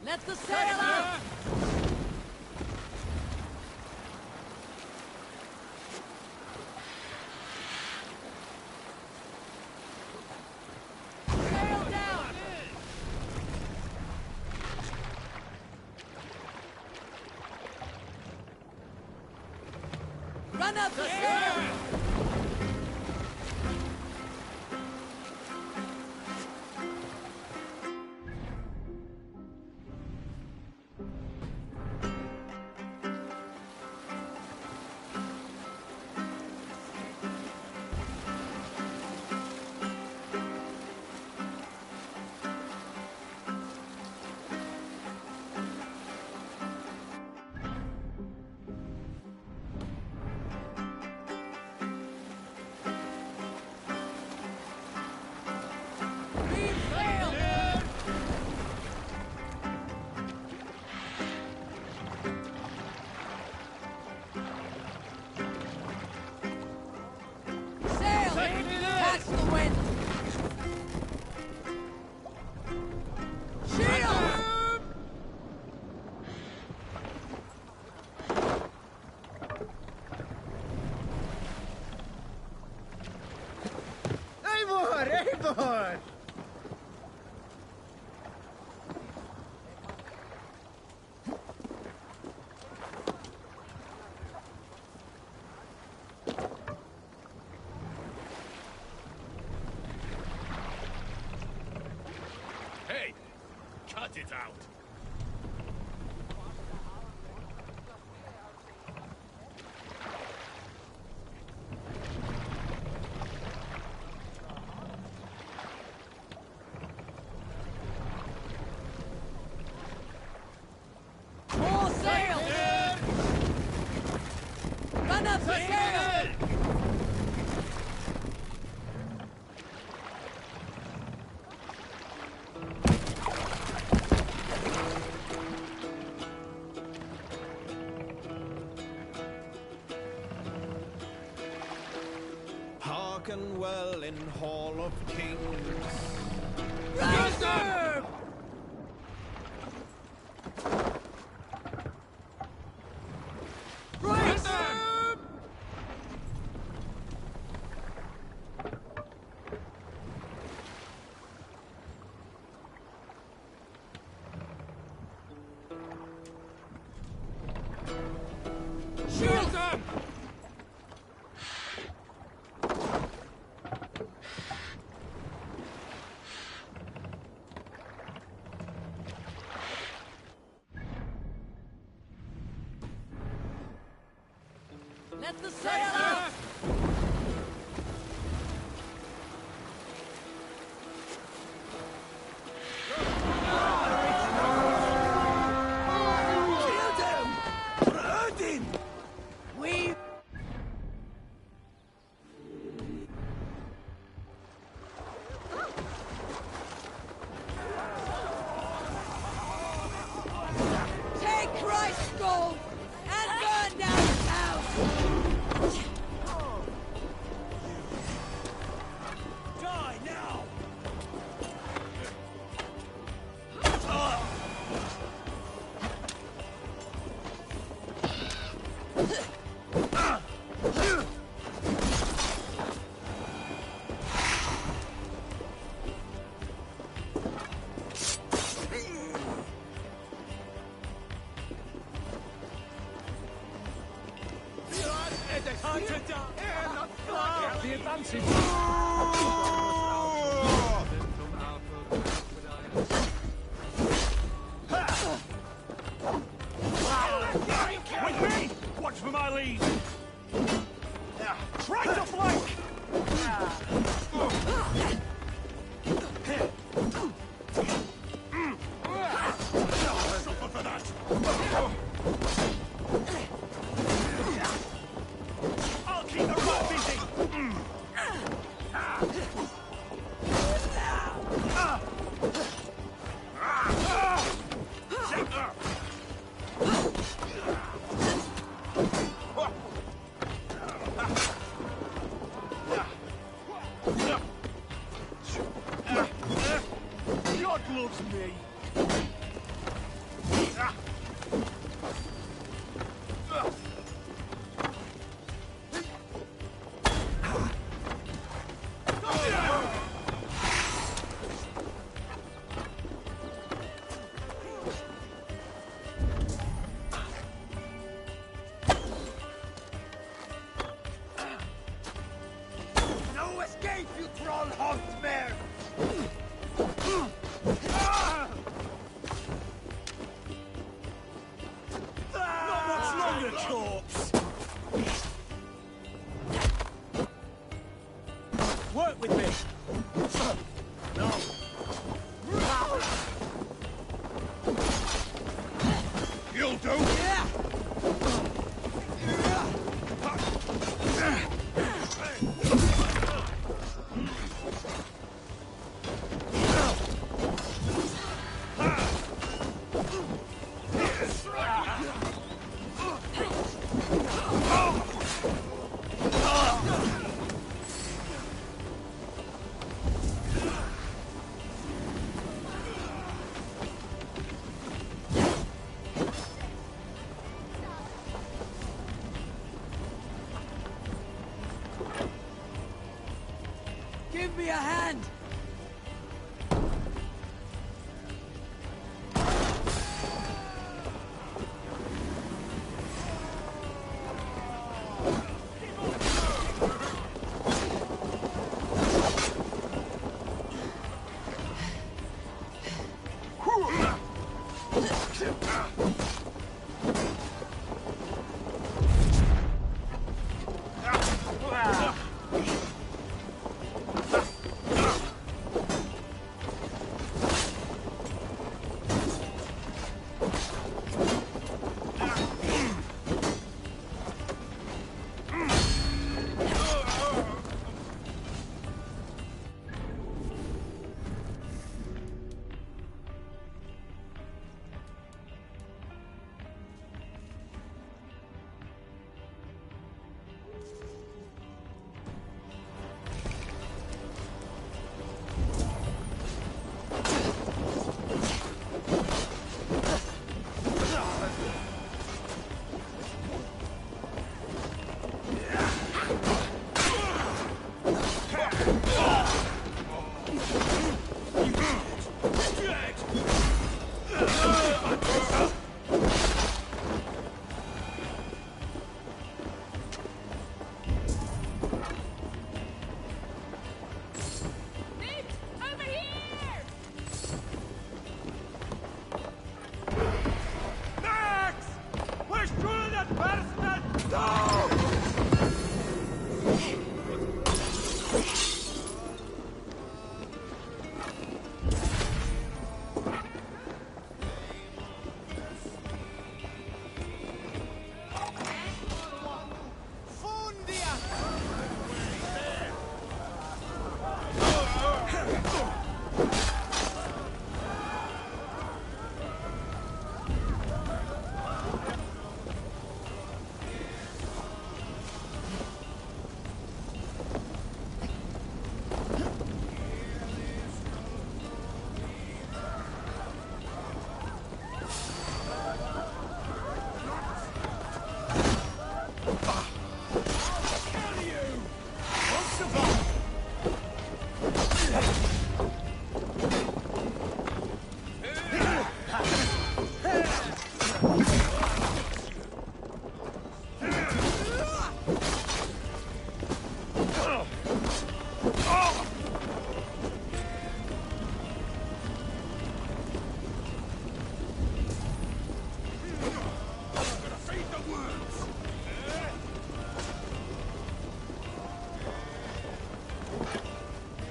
Let the sail out! Sail down! Run up the sail! Eivor! Hey! Cut it out! More sail! Run up the sail! Hearken well in Hall of Kings. Yes, sir! Right, sir! Shield them! Let the sail out! Killed him! Hurt him! We... Take Christ's gold and burn down his house! Die now! The advantage! With me! Watch for my lead! Try to flank! Suffer for that! I'll keep the rat busy! God loves me! corpse! Work with me! No! You'll do! Yeah! Give me a hand!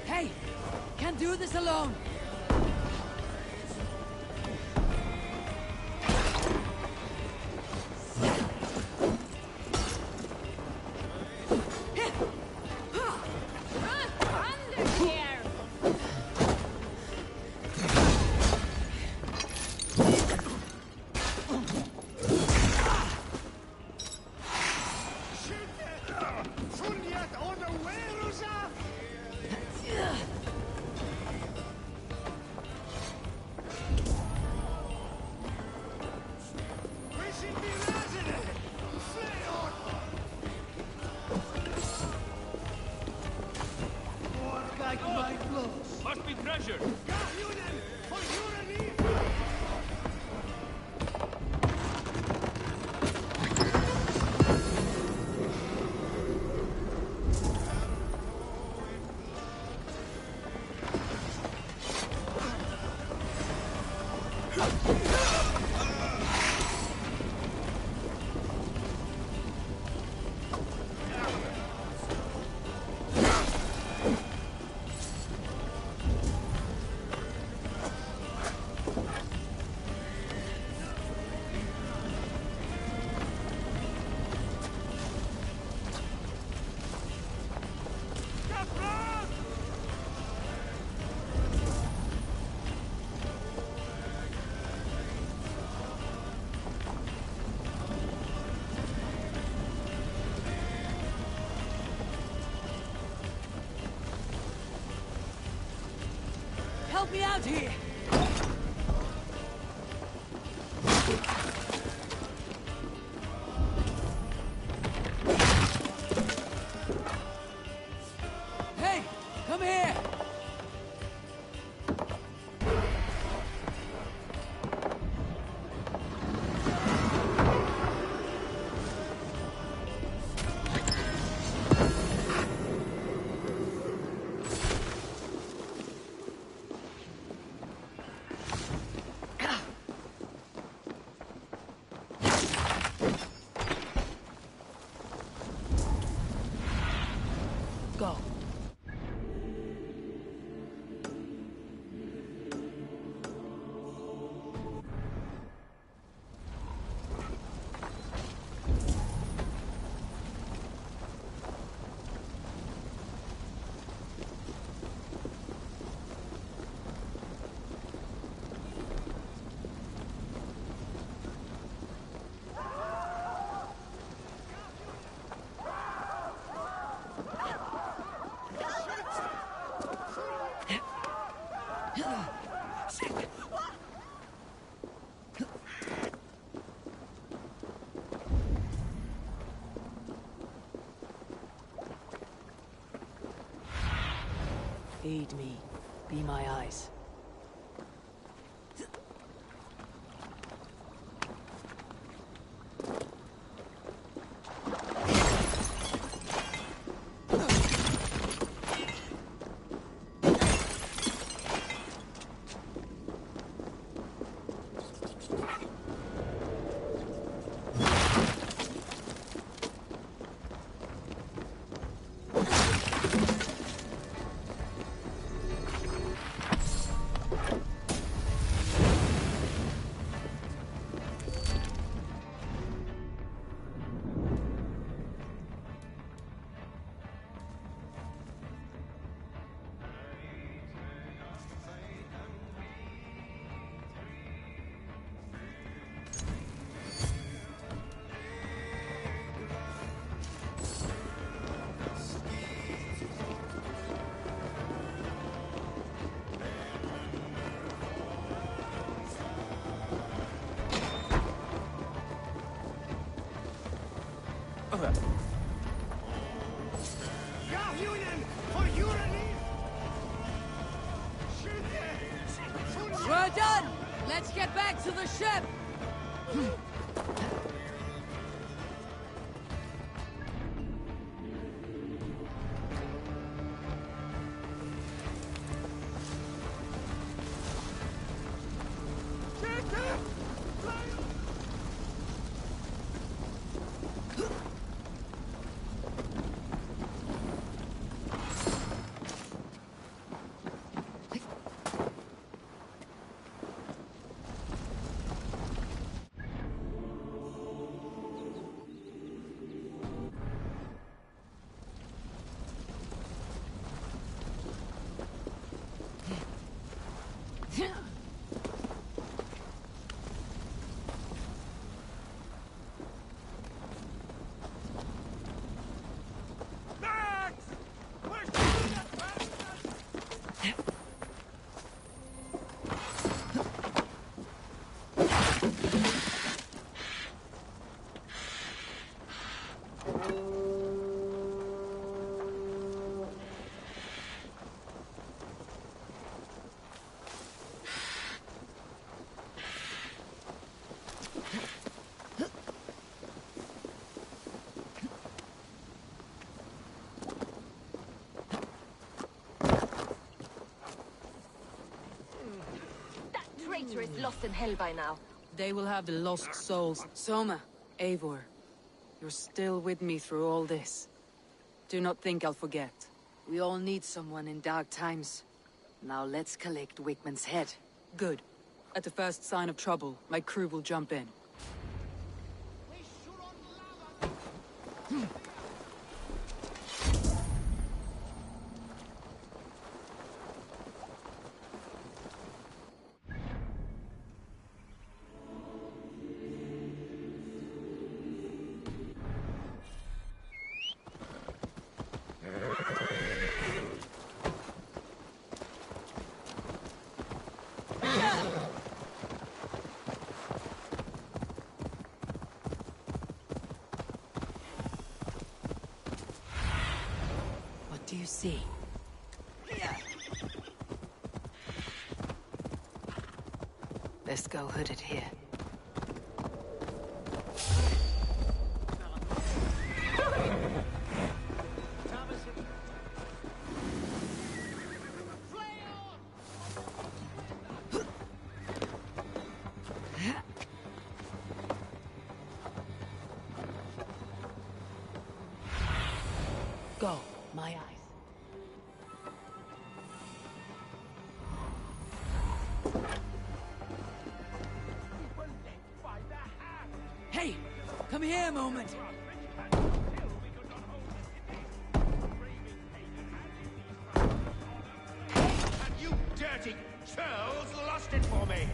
Hey! Can't do this alone! me out here! Hey! Come here! Go. Feed me. Be my eyes. We're done! Let's get back to the ship! Traitor is lost in hell by now. They will have the lost souls. Soma, Eivor, you're still with me through all this. Do not think I'll forget. We all need someone in dark times. Now let's collect Wickman's head. Good. At the first sign of trouble, my crew will jump in. you see? Let's go hooded here. Go, my eyes. Hey! Come here a moment! You dirty churls lost it for me!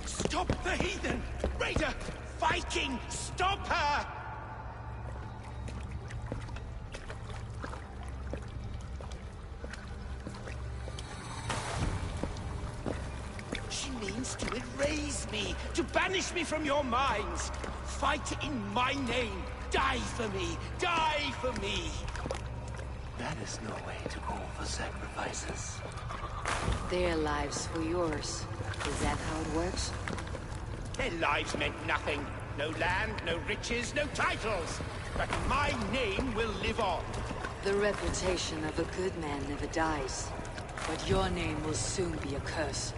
Stop the heathen! Raider! Viking! Stop her! She means to erase me, to banish me from your minds. Fight in my name. Die for me. Die for me. That is no way to call for sacrifices. Their lives for yours. Is that how it works? Their lives meant nothing. No land, no riches, no titles. But my name will live on. The reputation of a good man never dies. But your name will soon be a curse.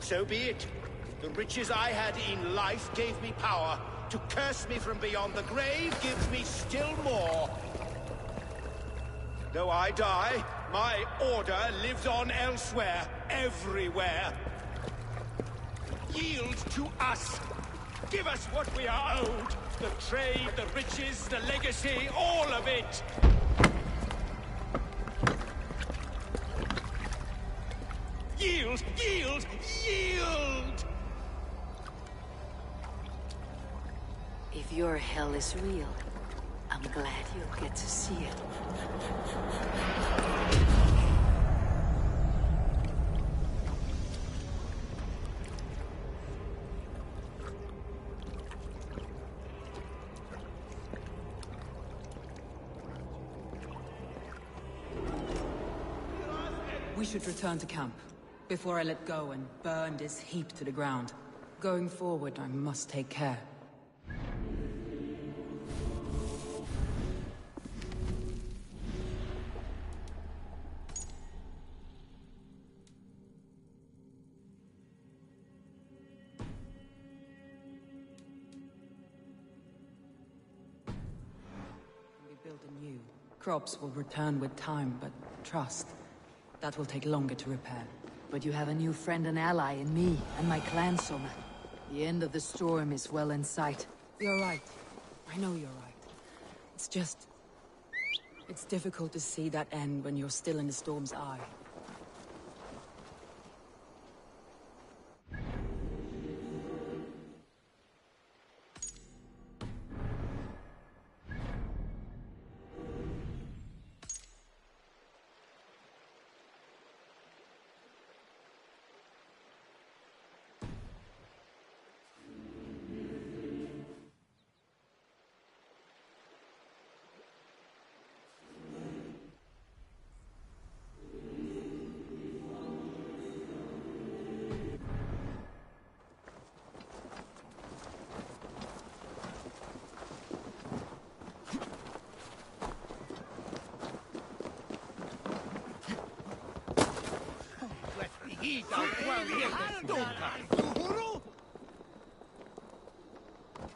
So be it. The riches I had in life gave me power. To curse me from beyond the grave gives me still more. Though I die, my order lives on elsewhere, everywhere. Yield to us. Give us what we are owed. The trade, the riches, the legacy, all of it. Yield, yield, yield! If your hell is real, I'm glad you'll get to see it. We should return to camp, before I let go and burn this heap to the ground. Going forward, I must take care. Build anew. Crops will return with time, but trust, that will take longer to repair. But you have a new friend and ally in me and my clan, Soma. The end of the storm is well in sight. You're right. I know you're right. It's just... it's difficult to see that end when you're still in the storm's eye.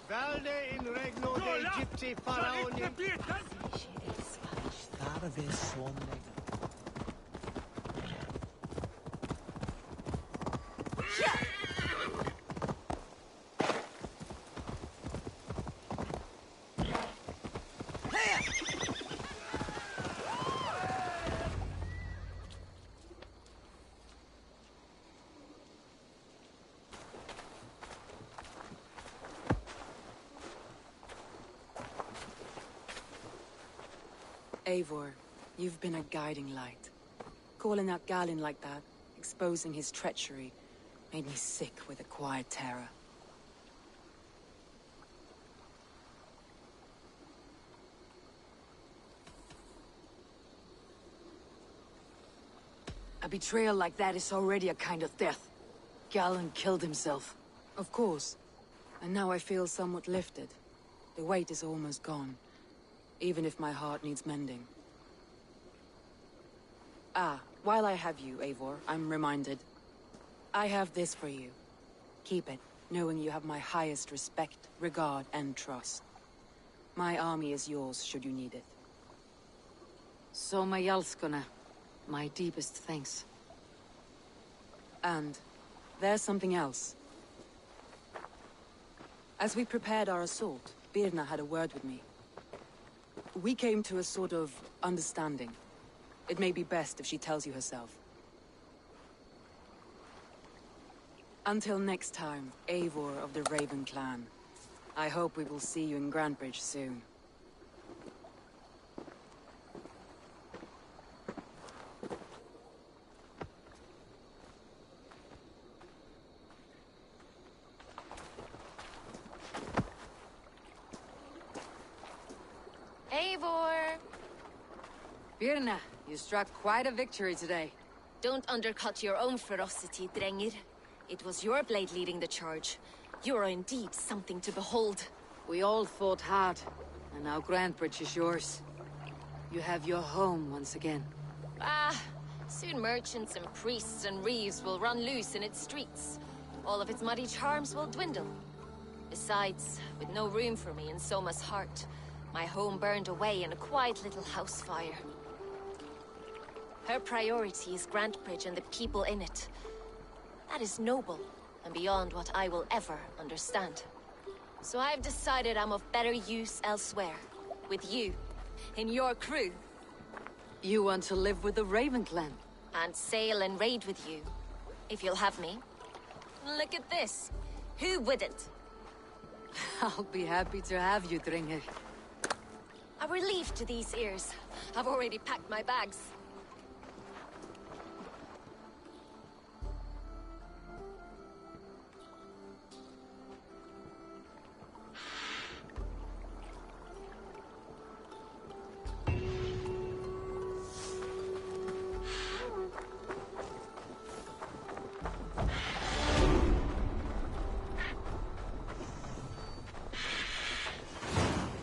Valde in regno de Egypti faraoni. Starve sonne. Eivor, you've been a guiding light. Calling out Galin like that, exposing his treachery, made me sick with a quiet terror. A betrayal like that is already a kind of death. Galin killed himself. Of course. And now I feel somewhat lifted. The weight is almost gone. Even if my heart needs mending. Ah, while I have you, Eivor, I'm reminded. I have this for you. Keep it, knowing you have my highest respect, regard, and trust. My army is yours, should you need it. Soma Jalskona. My deepest thanks. And there's something else. As we prepared our assault, Birna had a word with me. We came to a sort of understanding. It may be best if she tells you herself. Until next time, Eivor of the Raven clan. I hope we will see you in Grantebridge soon. Eivor! Birna, you struck quite a victory today. Don't undercut your own ferocity, Drengir. It was your blade leading the charge. You are indeed something to behold. We all fought hard, and now Grantebridge is yours. You have your home once again. Ah, soon merchants and priests and reeves will run loose in its streets. All of its muddy charms will dwindle. Besides, with no room for me in Soma's heart, my home burned away in a quiet little house fire. Her priority is Grantebridge and the people in it. That is noble, and beyond what I will ever understand. So I've decided I'm of better use elsewhere. With you, in your crew. You want to live with the Raven clan? And sail and raid with you, if you'll have me. Look at this. Who wouldn't? I'll be happy to have you, Dringr. A relief to these ears. I've already packed my bags.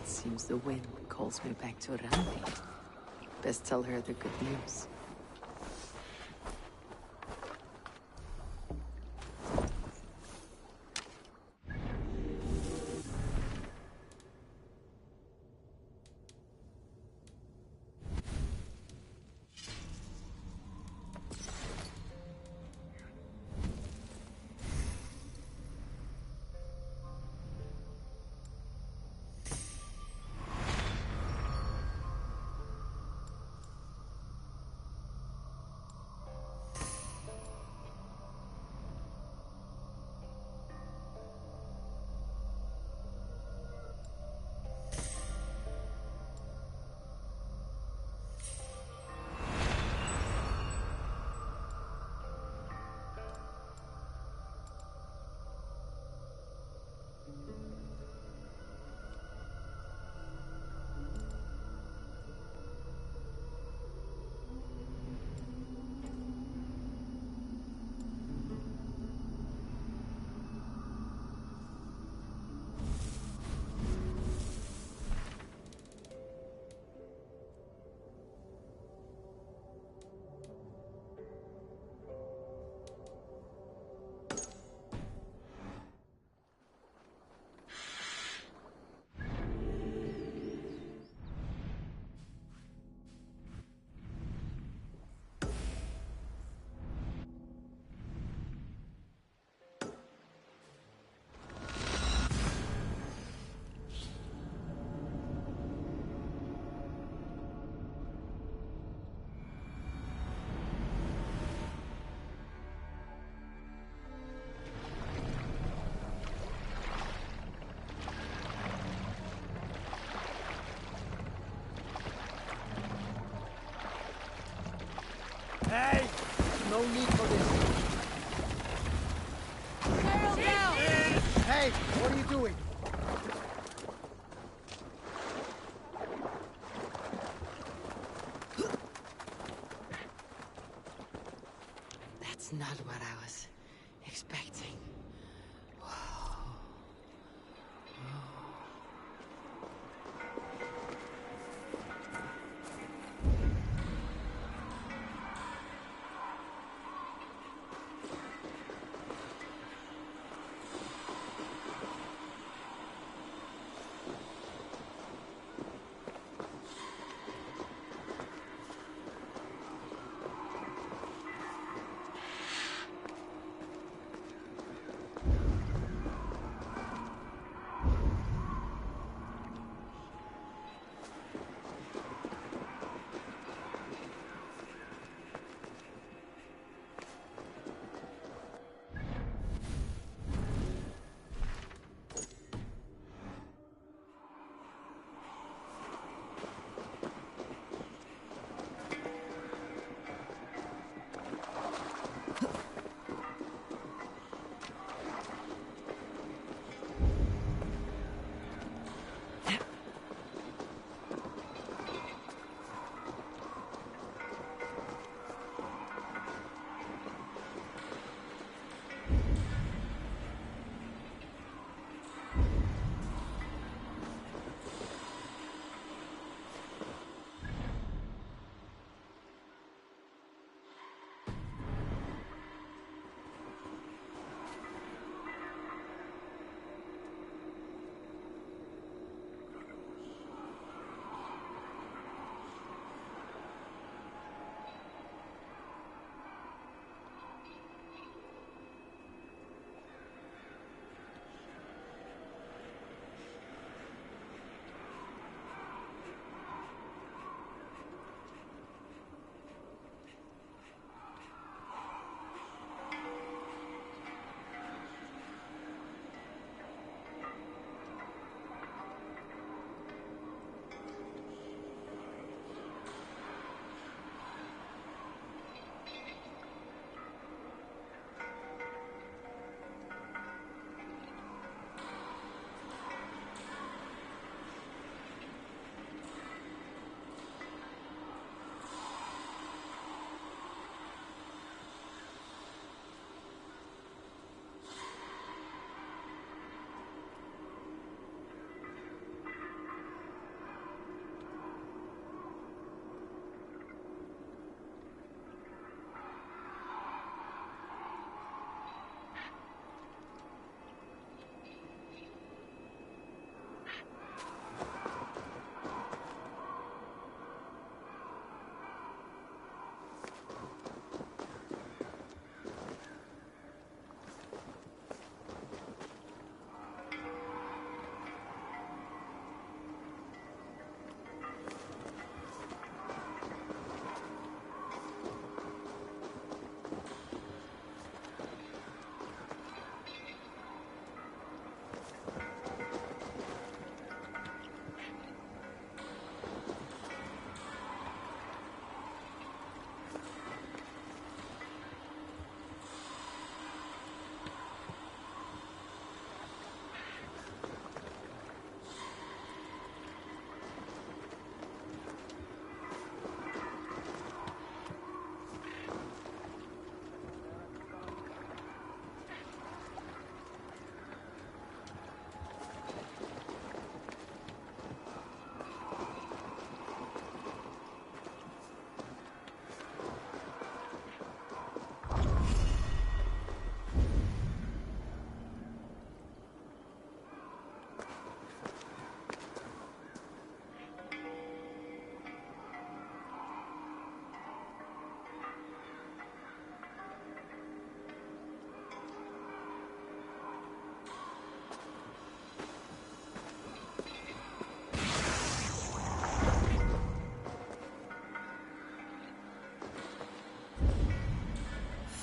Seems the wind calls me back to Randi. Best tell her the good news. No need for this. Barrel down! Hey, what are you doing? That's not what I was expecting.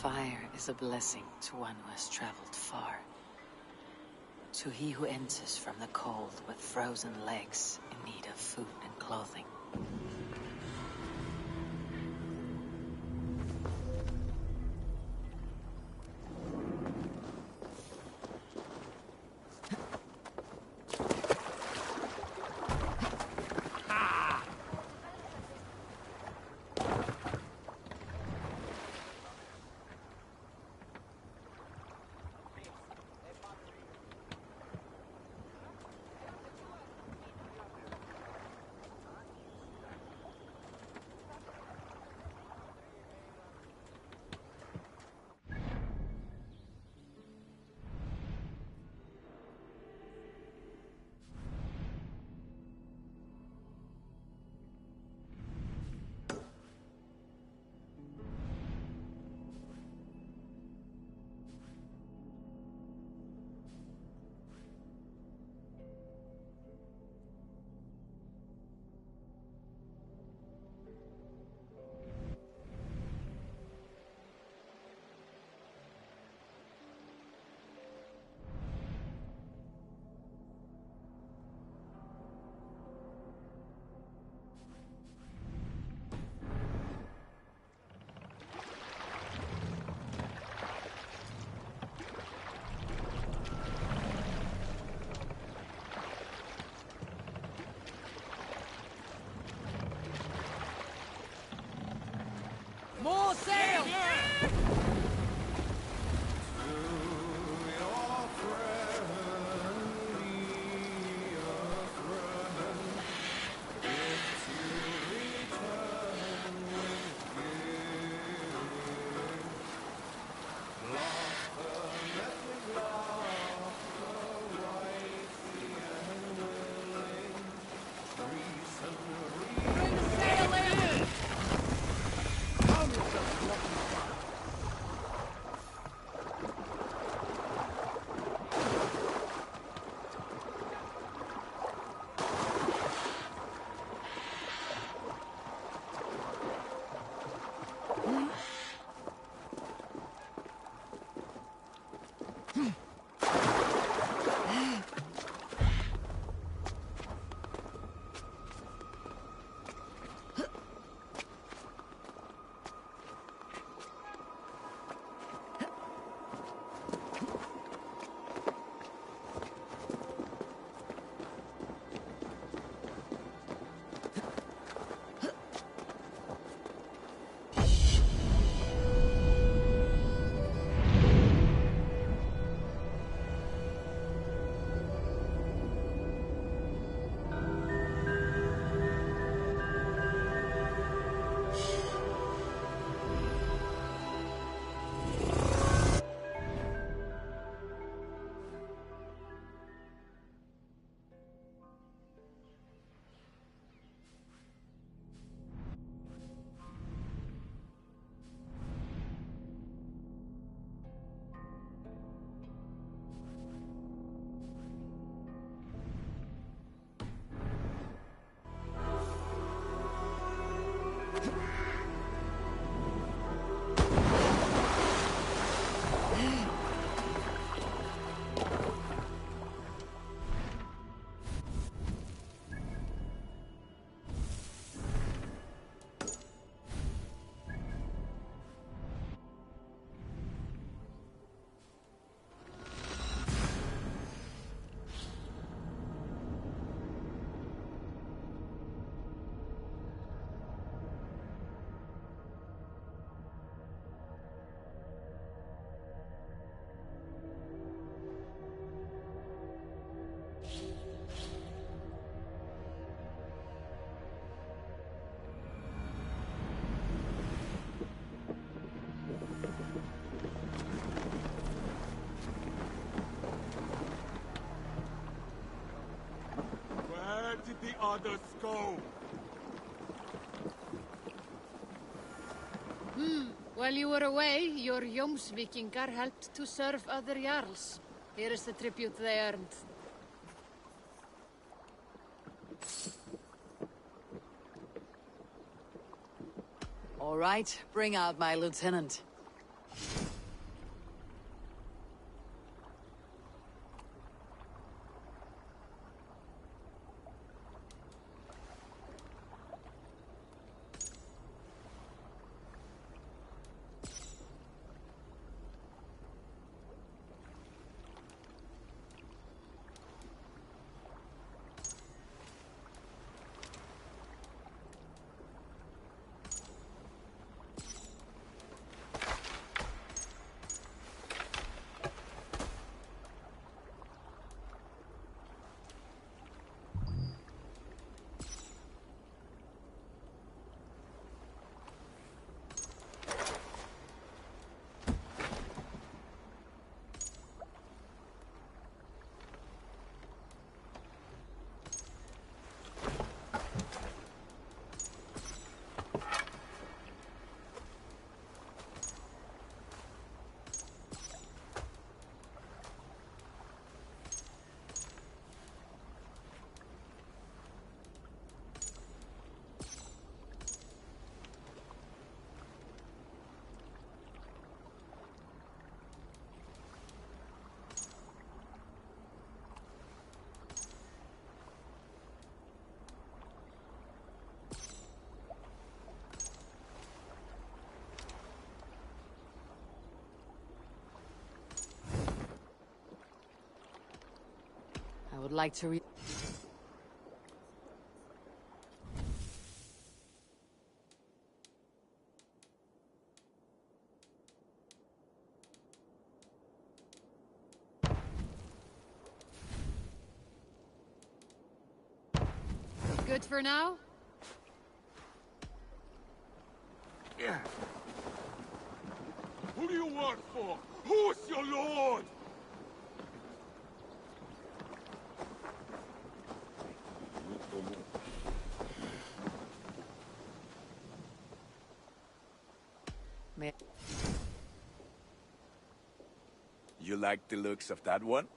Fire is a blessing to one who has traveled far. To he who enters from the cold with frozen legs in need of food and clothing. Others go. While you were away, your Jomsvikingar helped to serve other Jarls. Here is the tribute they earned. All right, bring out my lieutenant. I would like to read. Good for now? Who do you work for? Who's your lord? You like the looks of that one?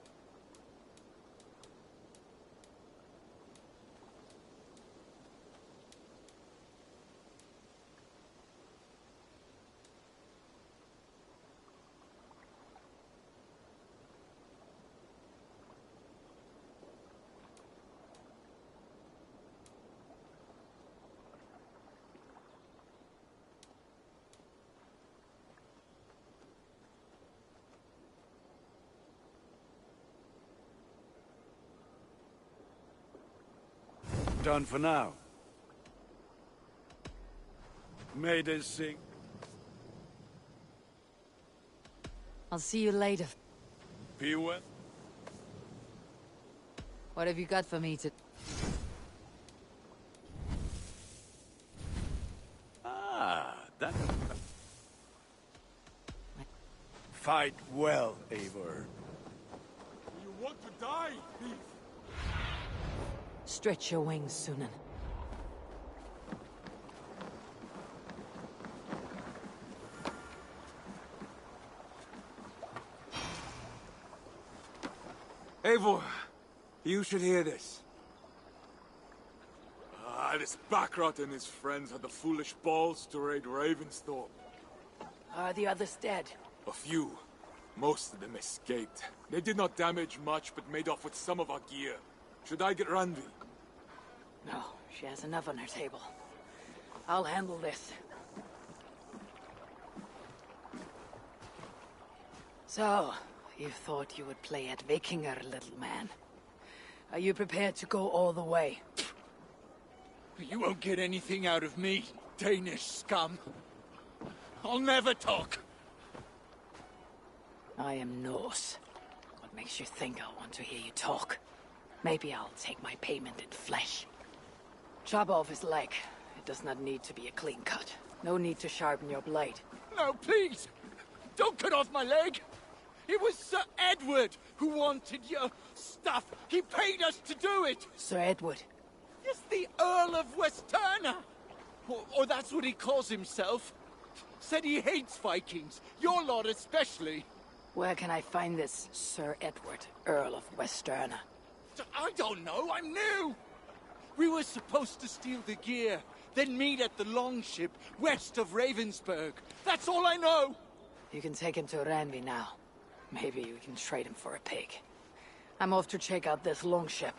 Done for now. May they sing. I'll see you later. P1? What have you got for me to... That... Fight well, Eivor. You want to die, thief? Stretch your wings, Sunan. Eivor, you should hear this. This Backrot and his friends had the foolish balls to raid Ravensthorpe. Are the others dead? A few. Most of them escaped. They did not damage much, but made off with some of our gear. Should I get Randvi? No, she has enough on her table. I'll handle this. So, you thought you would play at Vikinger, little man. Are you prepared to go all the way? You won't get anything out of me, Danish scum. I'll never talk. I am Norse. What makes you think I want to hear you talk? Maybe I'll take my payment in flesh. Chop off his leg. It does not need to be a clean cut. No need to sharpen your blade. No, please! Don't cut off my leg! It was Sir Edward who wanted your stuff. He paid us to do it! Sir Edward. It's the Earl of Westerna! Or that's what he calls himself. Said he hates Vikings, your lot especially. Where can I find this Sir Edward, Earl of Westerna? I don't know, I'm new! We were supposed to steal the gear, then meet at the longship west of Ravensburg. That's all I know! You can take him to Ranby now. Maybe we can trade him for a pig. I'm off to check out this longship.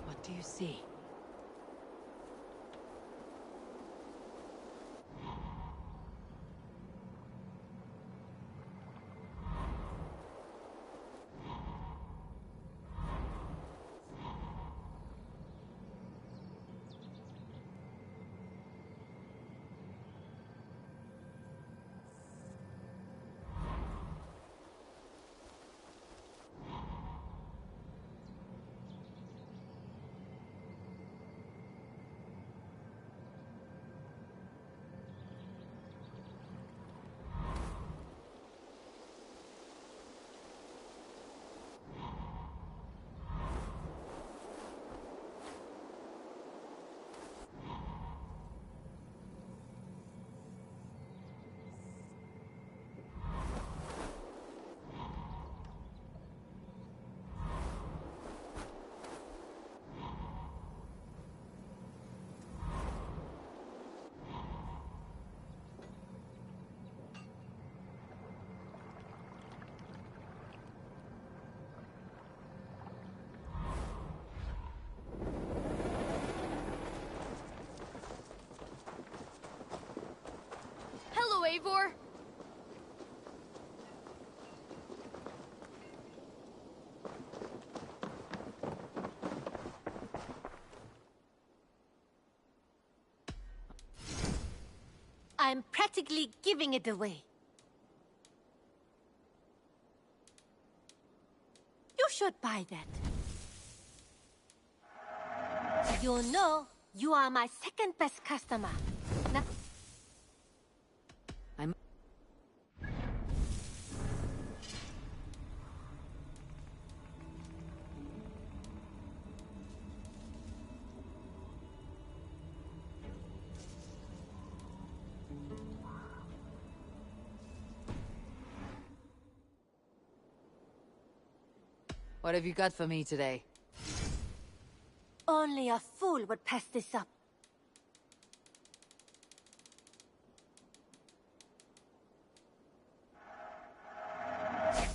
What do you see? Hello, Eivor. I'm practically giving it away. You should buy that. You know, you are my second best customer. Now, I'm... What have you got for me today? only a fool would pass this up.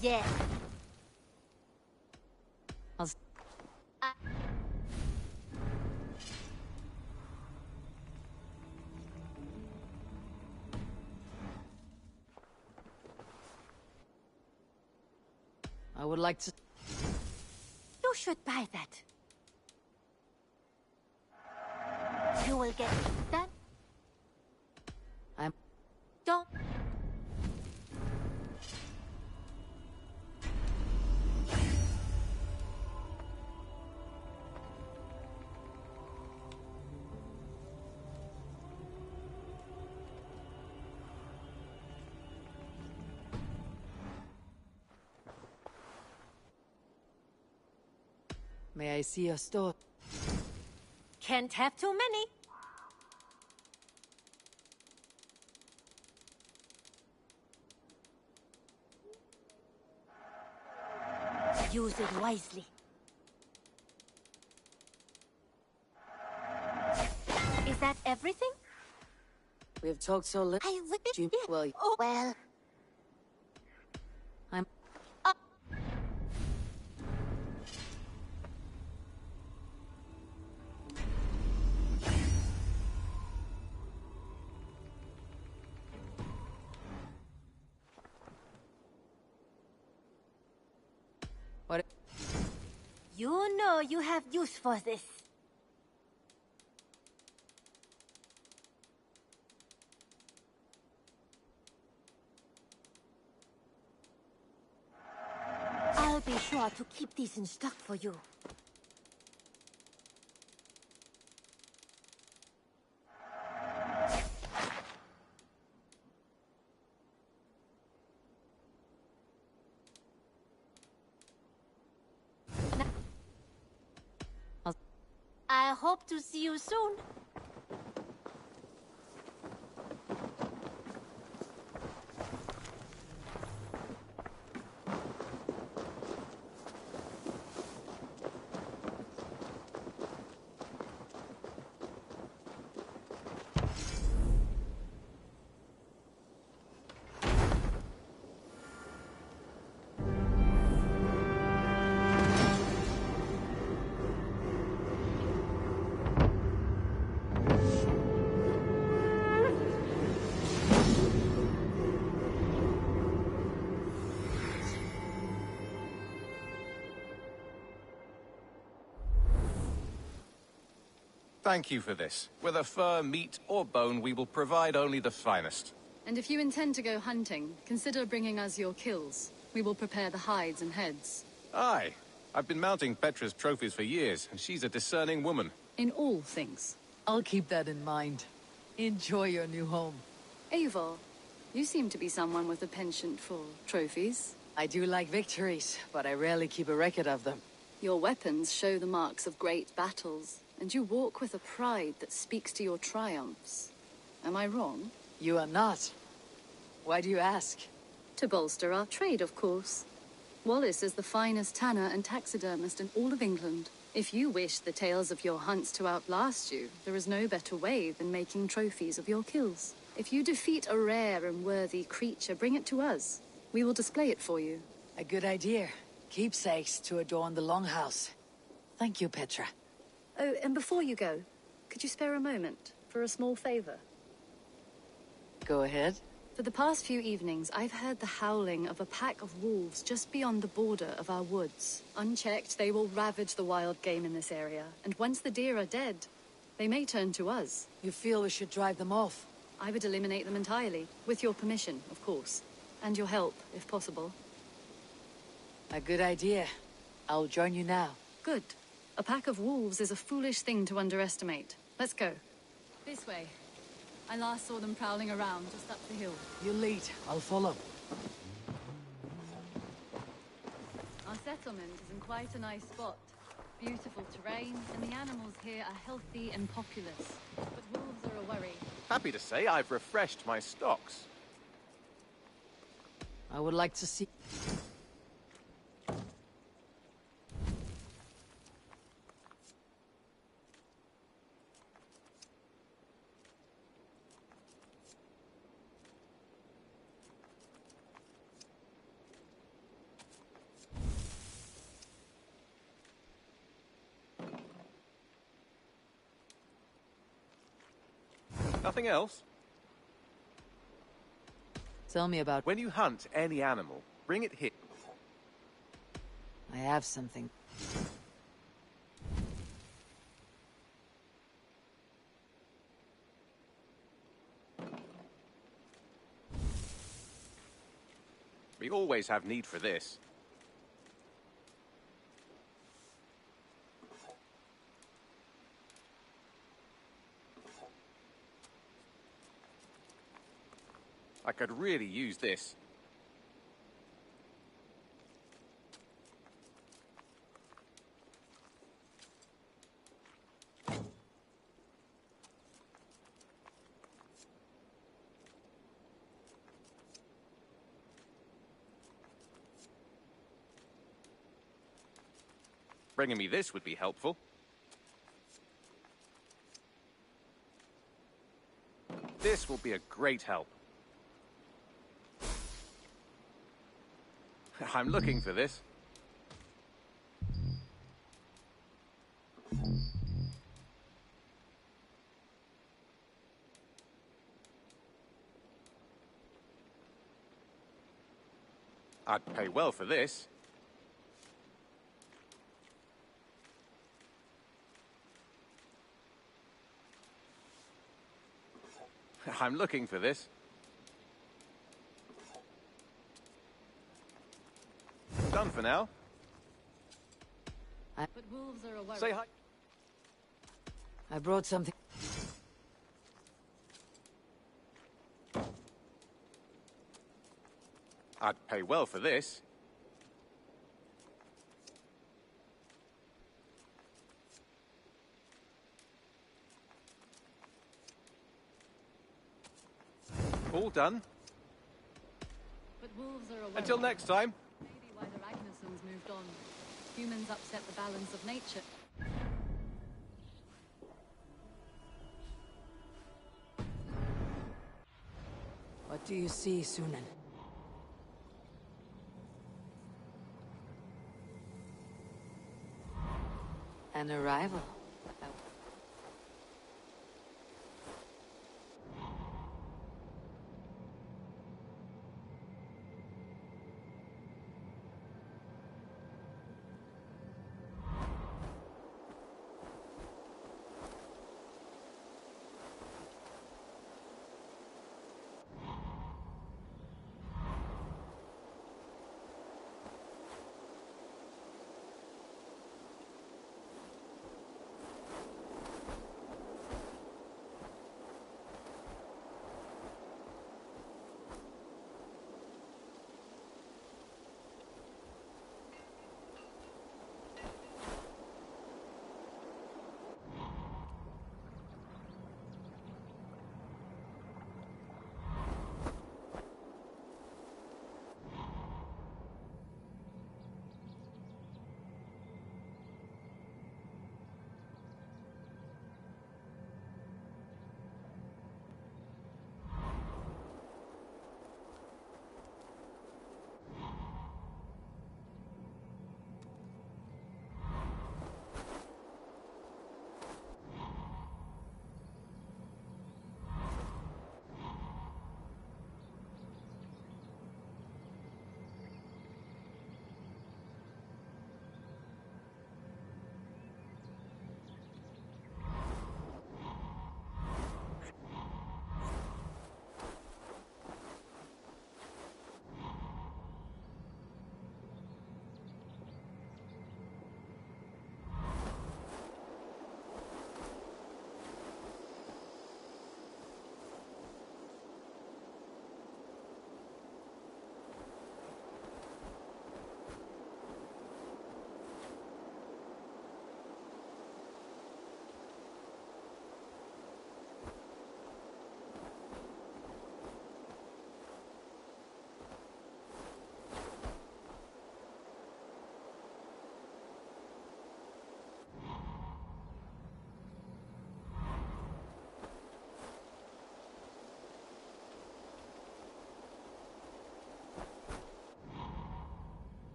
Yeah. I would like to... You should buy that. You will get that. I'm... Don't. May I see your store? Can't have too many. Use it wisely. Is that everything? We've talked so little. I wish You, well, Oh, well. I'm... What? You know you have use for this. I'll be sure to keep these in stock for you. I hope to see you soon. Thank you for this. Whether fur, meat, or bone, we will provide only the finest. And if you intend to go hunting, consider bringing us your kills. We will prepare the hides and heads. Aye. I've been mounting Petra's trophies for years, and she's a discerning woman. In all things. I'll keep that in mind. Enjoy your new home. Eivor, you seem to be someone with a penchant for trophies. I do like victories, but I rarely keep a record of them. Your weapons show the marks of great battles, and you walk with a pride that speaks to your triumphs. Am I wrong? You are not. Why do you ask? To bolster our trade, of course. Wallace is the finest tanner and taxidermist in all of England. If you wish the tales of your hunts to outlast you, there is no better way than making trophies of your kills. If you defeat a rare and worthy creature, bring it to us. We will display it for you. A good idea. Keepsakes to adorn the longhouse. Thank you, Petra. Oh, and before you go, could you spare a moment for a small favor? Go ahead. For the past few evenings, I've heard the howling of a pack of wolves just beyond the border of our woods. Unchecked, they will ravage the wild game in this area, and once the deer are dead, they may turn to us. You feel we should drive them off? I would eliminate them entirely, with your permission, of course. And your help, if possible. A good idea. I'll join you now. Good. A pack of wolves is a foolish thing to underestimate. Let's go. This way. I last saw them prowling around just up the hill. You lead. I'll follow. Our settlement is in quite a nice spot. Beautiful terrain, and the animals here are healthy and populous. But wolves are a worry. Happy to say I've refreshed my stocks. I would like to see... Nothing else? Tell me about... When you hunt any animal, bring it here. I have something. We always have need for this. I could really use this. Bringing me this would be helpful. This will be a great help. I'm looking for this. I'd pay well for this. I'm looking for this. Done for now. But wolves are a worry. Say hi. I brought something. I'd pay well for this. All done. But wolves are a worry. Until next time. Maybe why the Ragnarsons moved on. Humans upset the balance of nature. What do you see, Sunan? An arrival.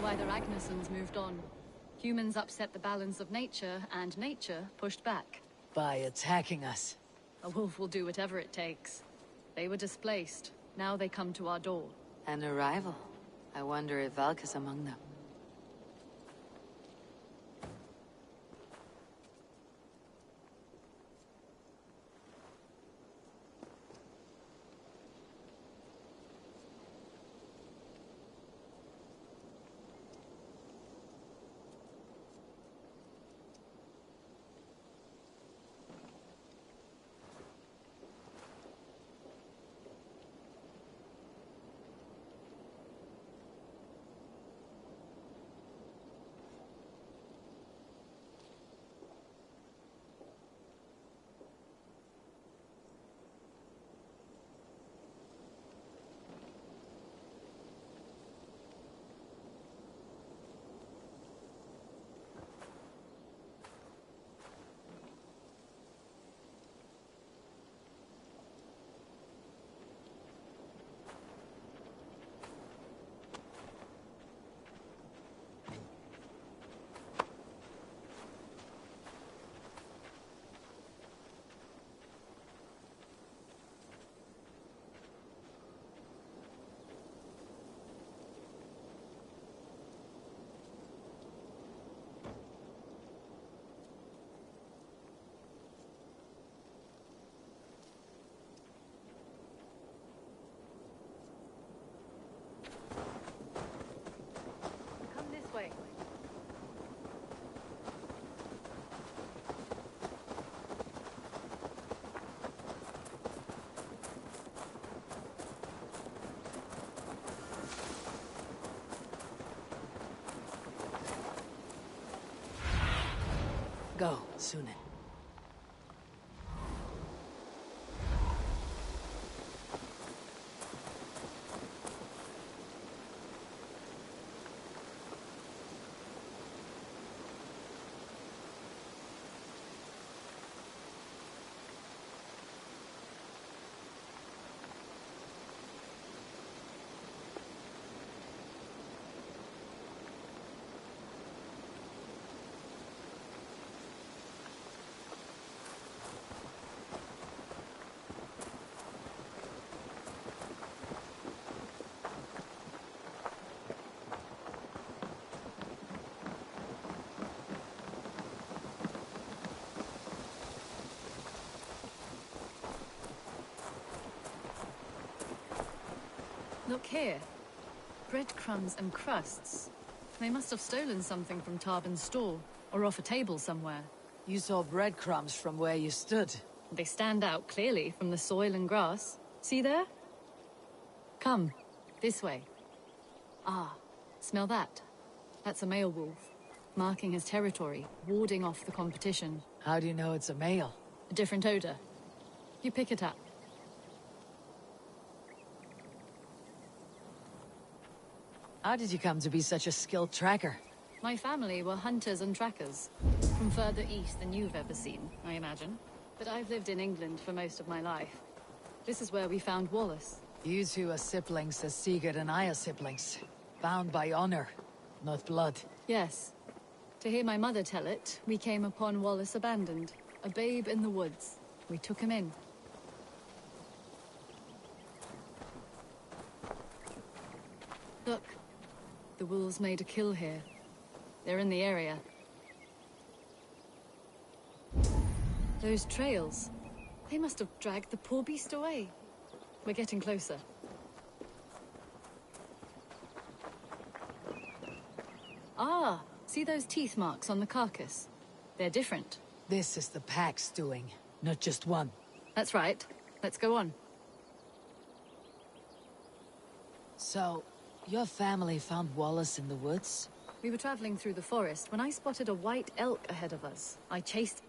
Why the Ragnarsons moved on. Humans upset the balance of nature, and nature pushed back. By attacking us. A wolf will do whatever it takes. They were displaced. Now they come to our door. An arrival. I wonder if Valka's among them. go, Sunan. Look here. Breadcrumbs and crusts. They must have stolen something from Tarban's store, or off a table somewhere. You saw breadcrumbs from where you stood. They stand out clearly from the soil and grass. See there? Come, this way. Ah, smell that? That's a male wolf, marking his territory, warding off the competition. How do you know it's a male? A different odor. You pick it up. How did you come to be such a skilled tracker? My family were hunters and trackers. From further east than you've ever seen, I imagine. But I've lived in England for most of my life. This is where we found Wallace. You two are siblings as Sigurd and I are siblings. Bound by honor, not blood. Yes. To hear my mother tell it, we came upon Wallace abandoned. A babe in the woods. We took him in. Look. The wolves made a kill here. They're in the area. Those trails. They must have dragged the poor beast away. We're getting closer. Ah, see those teeth marks on the carcass? They're different. This is the pack's doing, not just one. That's right. Let's go on. So, your family found Wallace in the woods? We were traveling through the forest when I spotted a white elk ahead of us. I chased...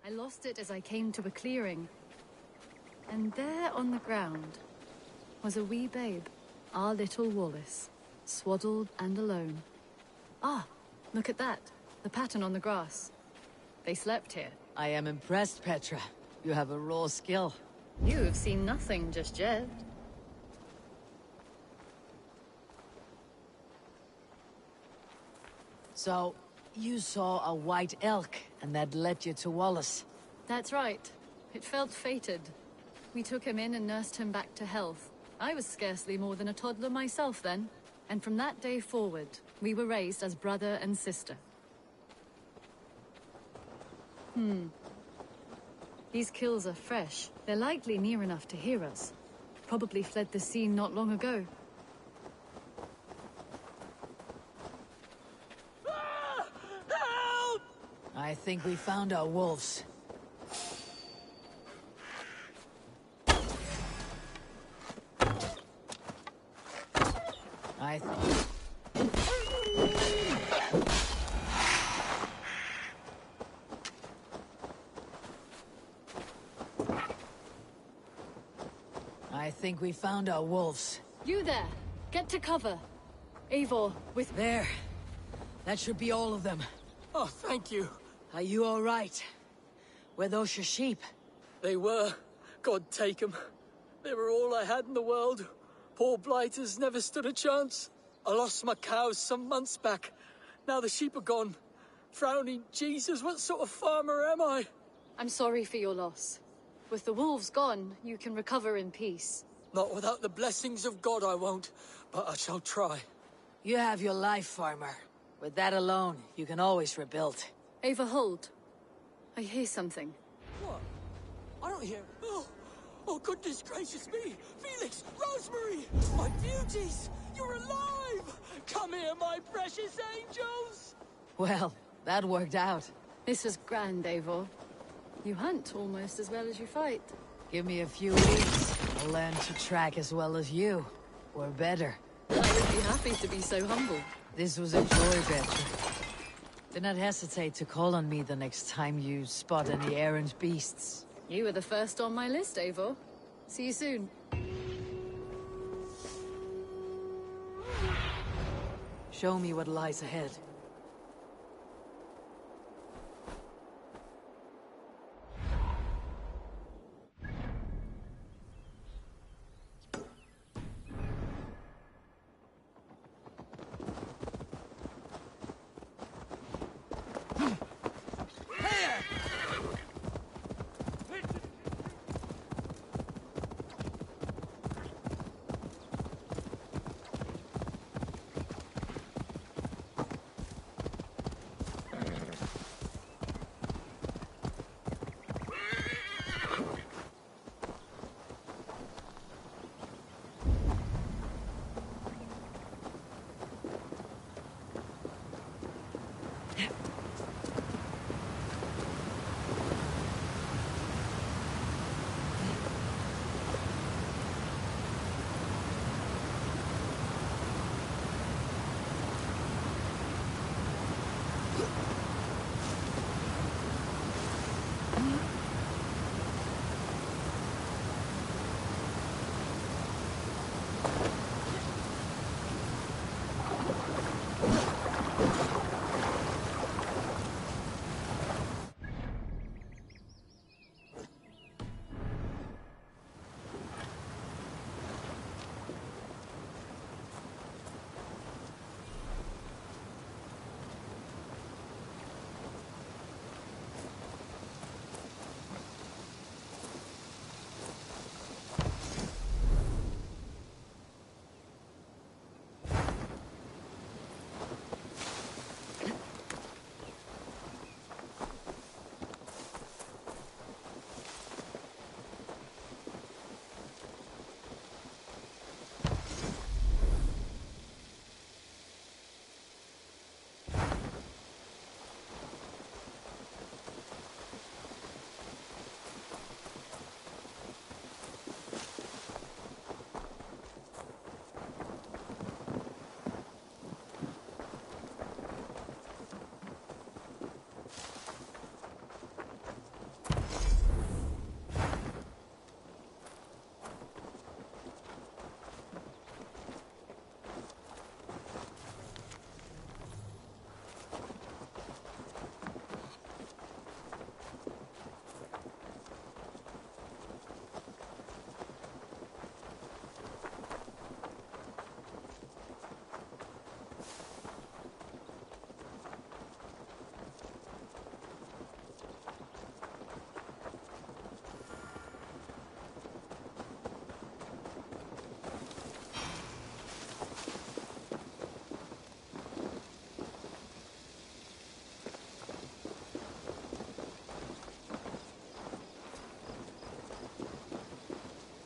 I lost it as I came to a clearing. And there on the ground was a wee babe, our little Wallace, swaddled and alone. Ah, look at that, the pattern on the grass. They slept here. I am impressed, Petra. You have a raw skill. You have seen nothing just yet. So, you saw a white elk, and that led you to Wallace? That's right. It felt fated. We took him in and nursed him back to health. I was scarcely more than a toddler myself then. And from that day forward, we were raised as brother and sister. These kills are fresh. They're likely near enough to hear us. Probably fled the scene not long ago. Help! I think we found our wolves. I think we found our wolves. You there! Get to cover! Eivor, with... There. That should be all of them. Oh, thank you. Are you all right? Were those your sheep? They were. God take them. They were all I had in the world. Poor blighters never stood a chance. I lost my cows some months back. Now the sheep are gone. Frowning Jesus, what sort of farmer am I? I'm sorry for your loss. With the wolves gone, you can recover in peace. Not without the blessings of God I won't, but I shall try. You have your life, farmer. With that alone, you can always rebuild. Ava, hold. I hear something. What? I don't hear... Oh, goodness gracious me! Felix! Rosemary! My beauties! You're alive! Come here, my precious angels! Well, that worked out. This is grand, Eivor. You hunt almost as well as you fight. Give me a few weeks. I'll learn to track as well as you. Or better. I would be happy to be so humble. This was a joy, Better. Do not hesitate to call on me the next time you spot any errant beasts. You were the first on my list, Eivor. See you soon. Show me what lies ahead.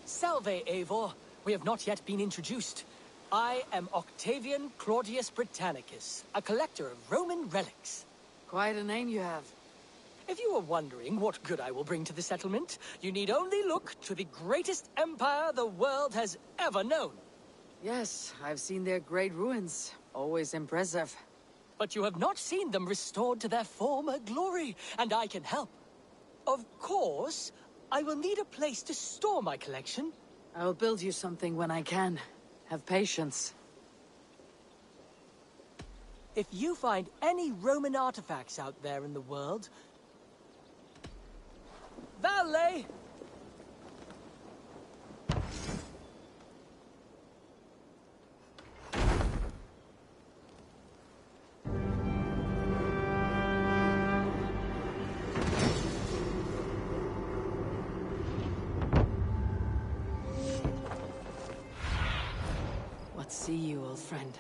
Salve, Eivor. We have not yet been introduced. I am Octavian Claudius Britannicus, a collector of Roman relics. Quite a name you have. If you are wondering what good I will bring to the settlement, you need only look to the greatest empire the world has ever known. Yes, I've seen their great ruins. Always impressive. But you have not seen them restored to their former glory, and I can help. Of course, I will need a place to store my collection. I'll build you something when I can. Have patience. If you find any Roman artifacts out there in the world... Valet! What see you, old friend?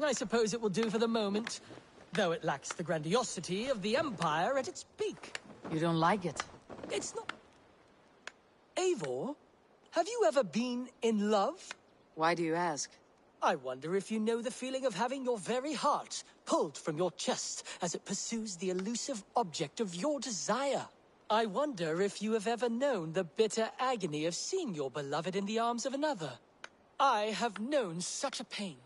I suppose it will do for the moment, though it lacks the grandiosity of the Empire at its peak. You don't like it? It's not... Eivor, have you ever been in love? Why do you ask? I wonder if you know the feeling of having your very heart pulled from your chest as it pursues the elusive object of your desire. I wonder if you have ever known the bitter agony of seeing your beloved in the arms of another. I have known such a pain,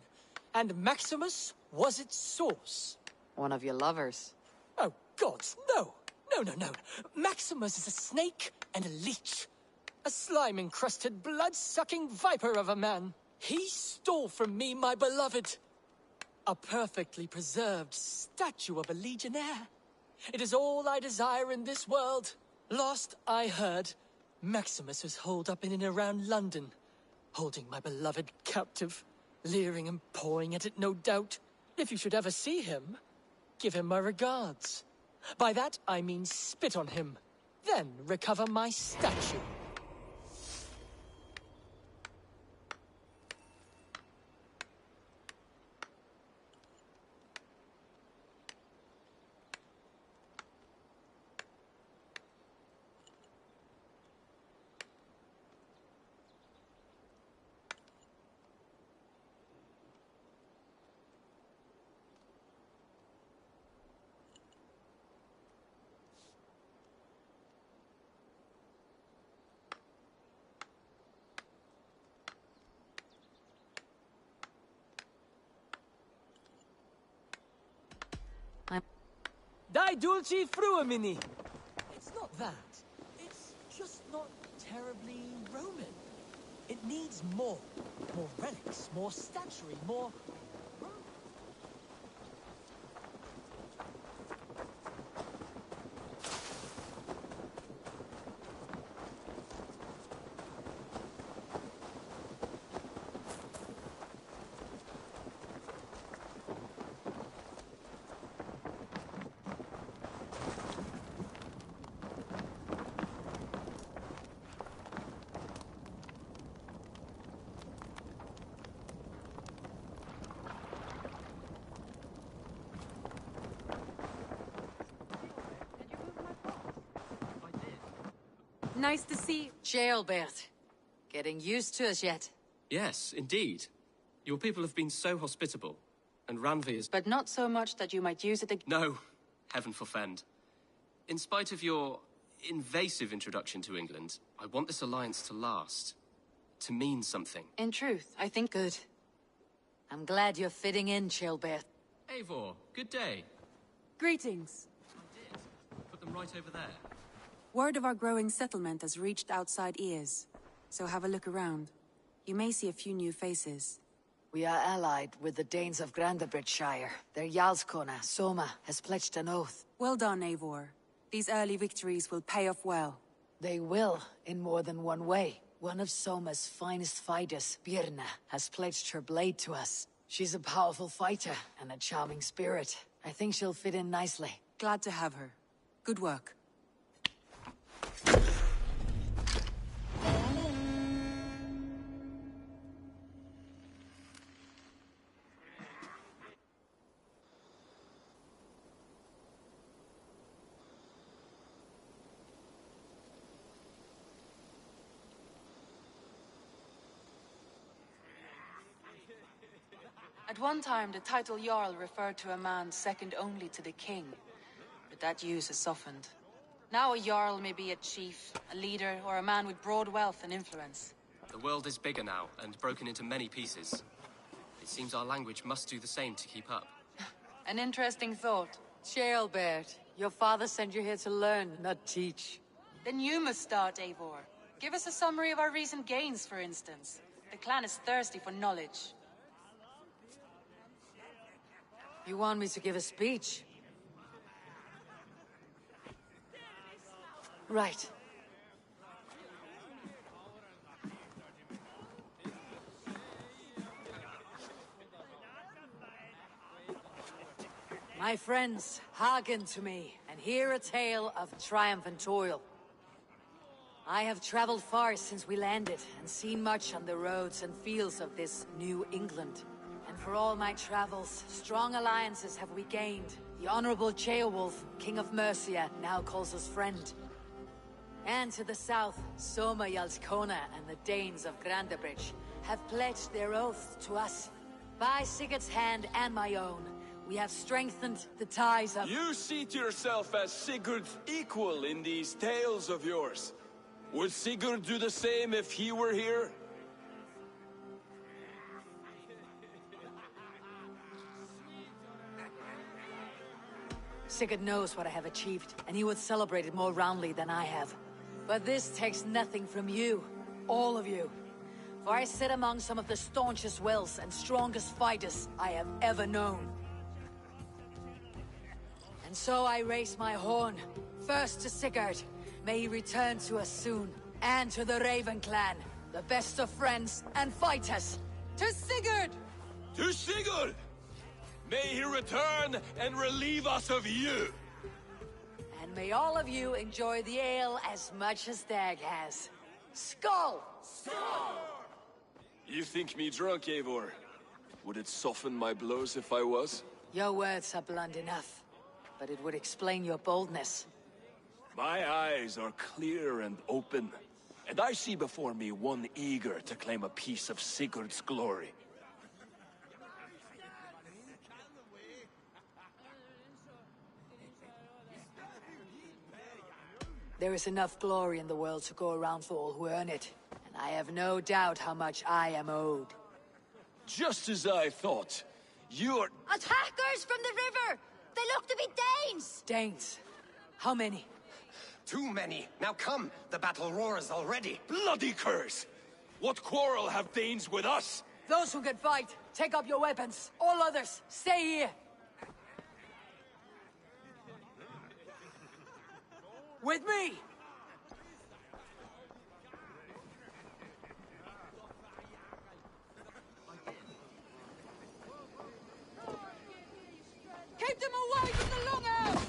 and Maximus was its source. One of your lovers? Oh, gods, no! No. Maximus is a snake and a leech. A slime-encrusted, blood-sucking viper of a man. He stole from me my beloved. A perfectly preserved statue of a legionnaire. It is all I desire in this world. Last I heard, Maximus was holed up in and around London, holding my beloved captive, leering and pawing at it, no doubt. If you should ever see him, give him my regards. By that, I mean spit on him, then recover my statue. Die dulci fruamini. It's not that. It's just not terribly Roman. It needs more. More relics, more statuary, more... Nice to see Jailbert. Getting used to us yet? Yes, indeed. Your people have been so hospitable, and Ranvi is... But not so much that you might use it again. No, heaven forfend. In spite of your invasive introduction to England, I want this alliance to last. To mean something. In truth, I think good. I'm glad you're fitting in, Jailbert. Eivor, good day. Greetings. I did. Put them right over there. Word of our growing settlement has reached outside ears, so have a look around. You may see a few new faces. We are allied with the Danes of Grandabridgeshire. Their Jarlskona, Soma, has pledged an oath. Well done, Eivor. These early victories will pay off well. They will, in more than one way. One of Soma's finest fighters, Birna, has pledged her blade to us. She's a powerful fighter and a charming spirit. I think she'll fit in nicely. Glad to have her. Good work. At one time, the title Jarl referred to a man second only to the king, but that use has softened. Now a Jarl may be a chief, a leader, or a man with broad wealth and influence. The world is bigger now, and broken into many pieces. It seems our language must do the same to keep up. An interesting thought. Jailbert, your father sent you here to learn, not teach. Then you must start, Eivor. Give us a summary of our recent gains, for instance. The clan is thirsty for knowledge. You want me to give a speech? Right. My friends, hearken to me, and hear a tale of triumph and toil. I have traveled far since we landed, and seen much on the roads and fields of this New England. And For all my travels, strong alliances have we gained. The Honorable Ceolwulf, King of Mercia, now calls us friend. And to the south, Soma Jarlskona and the Danes of Grandebridge have pledged their oath to us. By Sigurd's hand and my own, we have strengthened the ties of— You seat yourself as Sigurd's equal in these tales of yours. Would Sigurd do the same if he were here? Sigurd knows what I have achieved, and he would celebrate it more roundly than I have. But this takes nothing from you, all of you. For I sit among some of the staunchest wills and strongest fighters I have ever known. And so I raise my horn, first to Sigurd. May he return to us soon. And to the Raven clan, the best of friends and fighters. To Sigurd! To Sigurd! May he return and relieve us of you! And may all of you enjoy the ale as much as Dag has. Skull! Skull! You think me drunk, Eivor? Would it soften my blows if I was? Your words are blunt enough, but it would explain your boldness. My eyes are clear and open, and I see before me one eager to claim a piece of Sigurd's glory. There is enough glory in the world to go around for all who earn it, and I have no doubt how much I am owed. Just as I thought. You're— Attackers from the river! They look to be Danes! Danes? How many? Too many. Now come, the battle roars already. Bloody curse! What quarrel have Danes with us? Those who can fight, take up your weapons. All others, stay here. With me! Keep them away from the longhouse!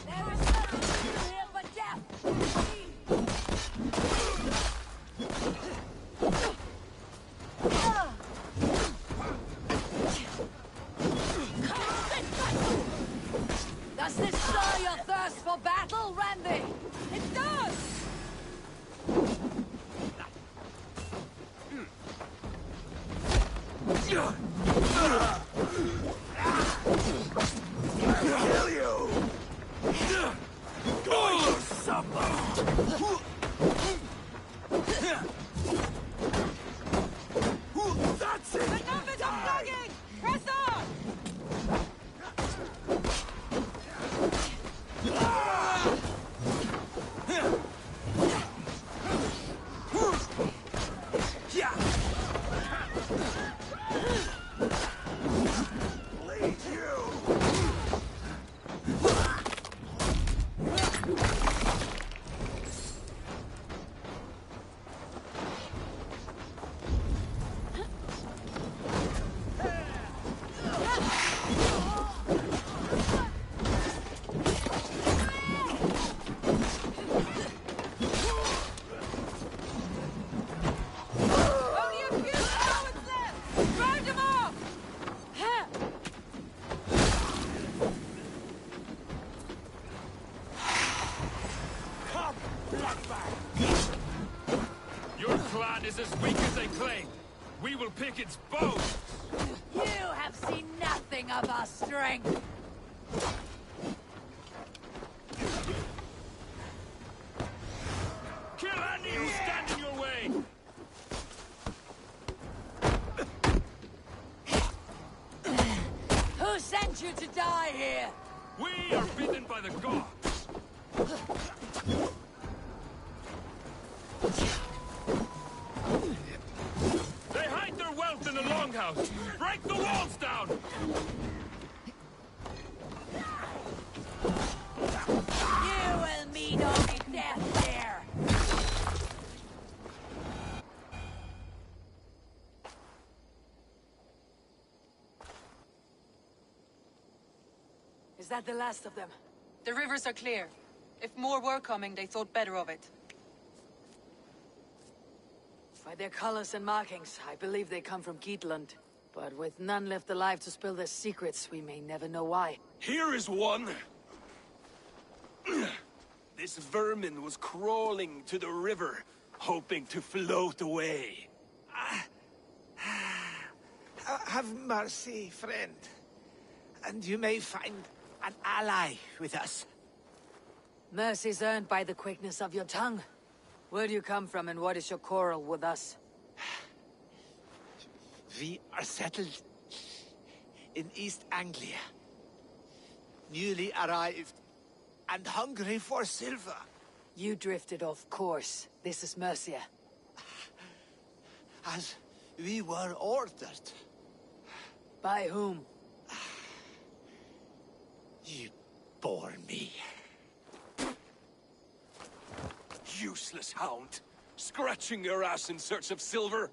There is nothing here but death! Does this stir your thirst for battle, Randy? It does! Kill you! Going to suffer! That's it! Enough is of nagging! Press on! Your clan is as weak as they claim. We will pick its bones. You have seen nothing of our strength. Kill any who stand in your way. Who sent you to die here? We are bidden by the gods. They hide their wealth in the longhouse. Break the walls down. You will meet only death there. Is that the last of them? The rivers are clear. If more were coming, they thought better of it. By their colors and markings, I believe they come from Geatland. But with none left alive to spill their secrets, we may never know why. Here is one! This vermin was crawling to the river, hoping to float away. Have mercy, friend. And you may find an ally with us. Mercy's earned by the quickness of your tongue. Where do you come from and what is your quarrel with us? We are settled in East Anglia. Newly arrived and hungry for silver. You drifted off course. This is Mercia. As we were ordered. By whom? You bore me. Useless hound! Scratching your ass in search of silver?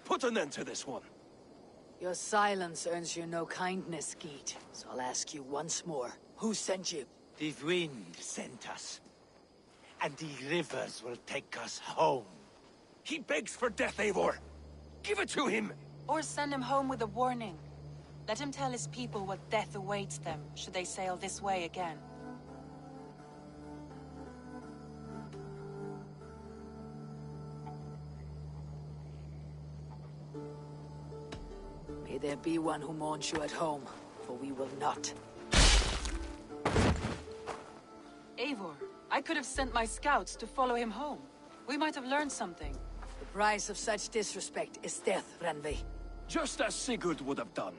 Put an end to this one. Your silence earns you no kindness, Geet. So I'll ask you once more. Who sent you? The wind sent us. And the rivers will take us home. He begs for death, Eivor! Give it to him! Or send him home with a warning. Let him tell his people what death awaits them, should they sail this way again. May there be one who mourns you at home, for we will not. Eivor, I could have sent my scouts to follow him home. We might have learned something. The price of such disrespect is death, Randvi. Just as Sigurd would have done.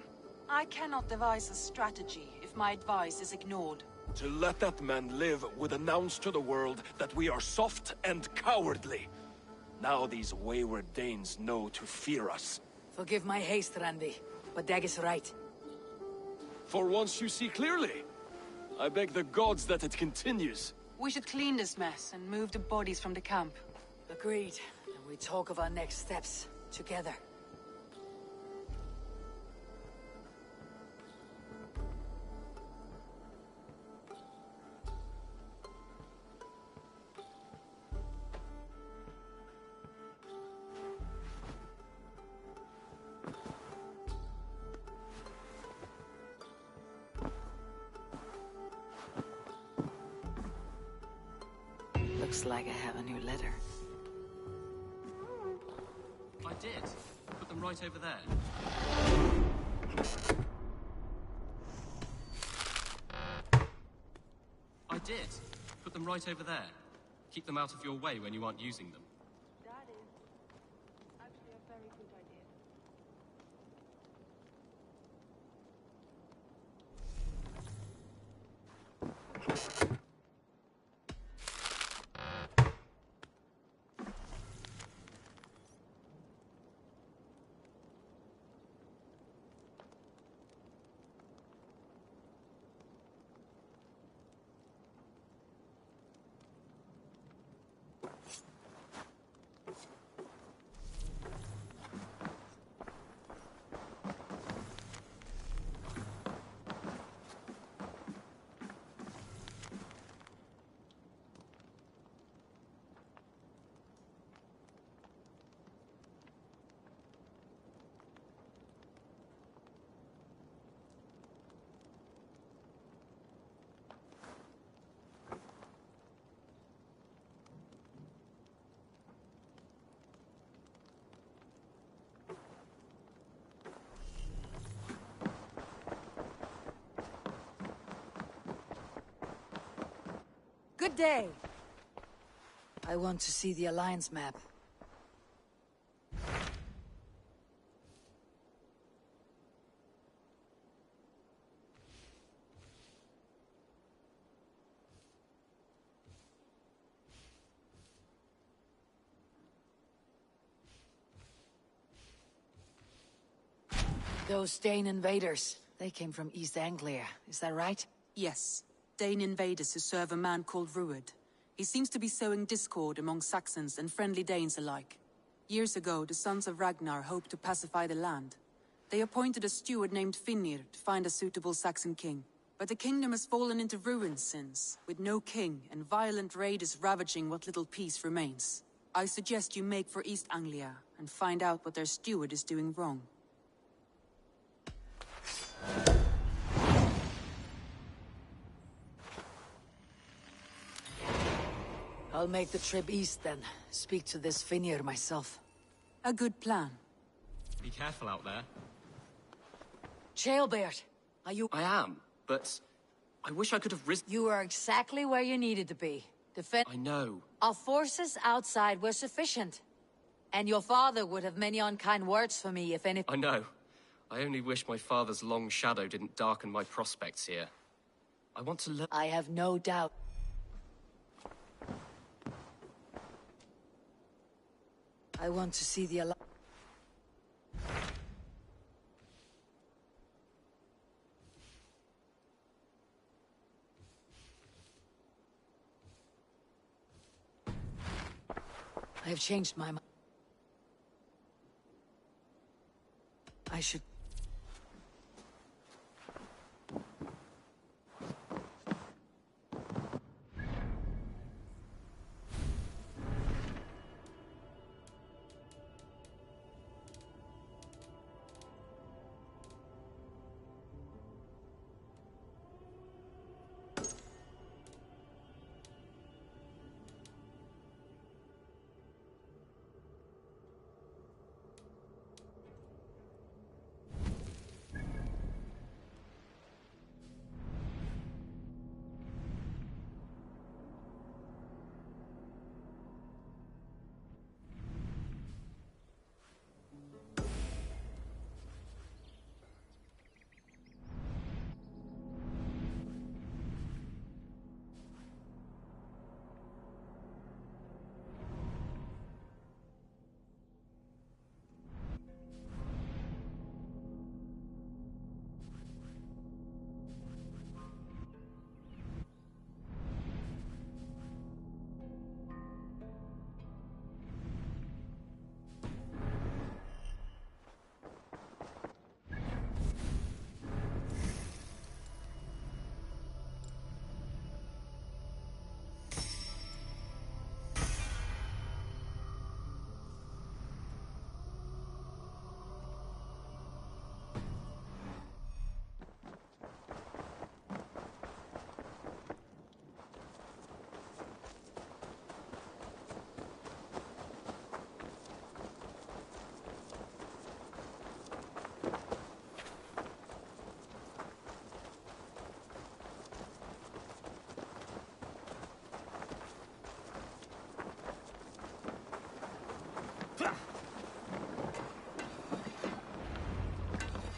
I cannot devise a strategy if my advice is ignored. To let that man live would announce to the world that we are soft and cowardly. Now these wayward Danes know to fear us. Forgive my haste, Randvi, but Dag is right. For once you see clearly. I beg the gods that it continues. We should clean this mess and move the bodies from the camp. Agreed. And we talk of our next steps, together. Looks like I have a new letter. I did. Put them right over there. I did. Put them right over there. Keep them out of your way when you aren't using them. That is actually a very good idea. Good day. I want to see the Alliance map. Those Dane invaders, they came from East Anglia, is that right? Yes. Dane invaders who serve a man called Ruud. He seems to be sowing discord among Saxons and friendly Danes alike. Years ago, the sons of Ragnar hoped to pacify the land. They appointed a steward named Finnir to find a suitable Saxon king. But the kingdom has fallen into ruins since, with no king and violent raiders ravaging what little peace remains. I suggest you make for East Anglia and find out what their steward is doing wrong. I'll make the trip east then. Speak to this Finir myself. A good plan. Be careful out there. Chaelbert, are you— I am, but I wish I could have risen— You are exactly where you needed to be. Defend— I know. Our forces outside were sufficient. And your father would have many unkind words for me if any— I know. I only wish my father's long shadow didn't darken my prospects here. I want to learn— I have no doubt. I want to see the Alliance. I have changed my mind. I should...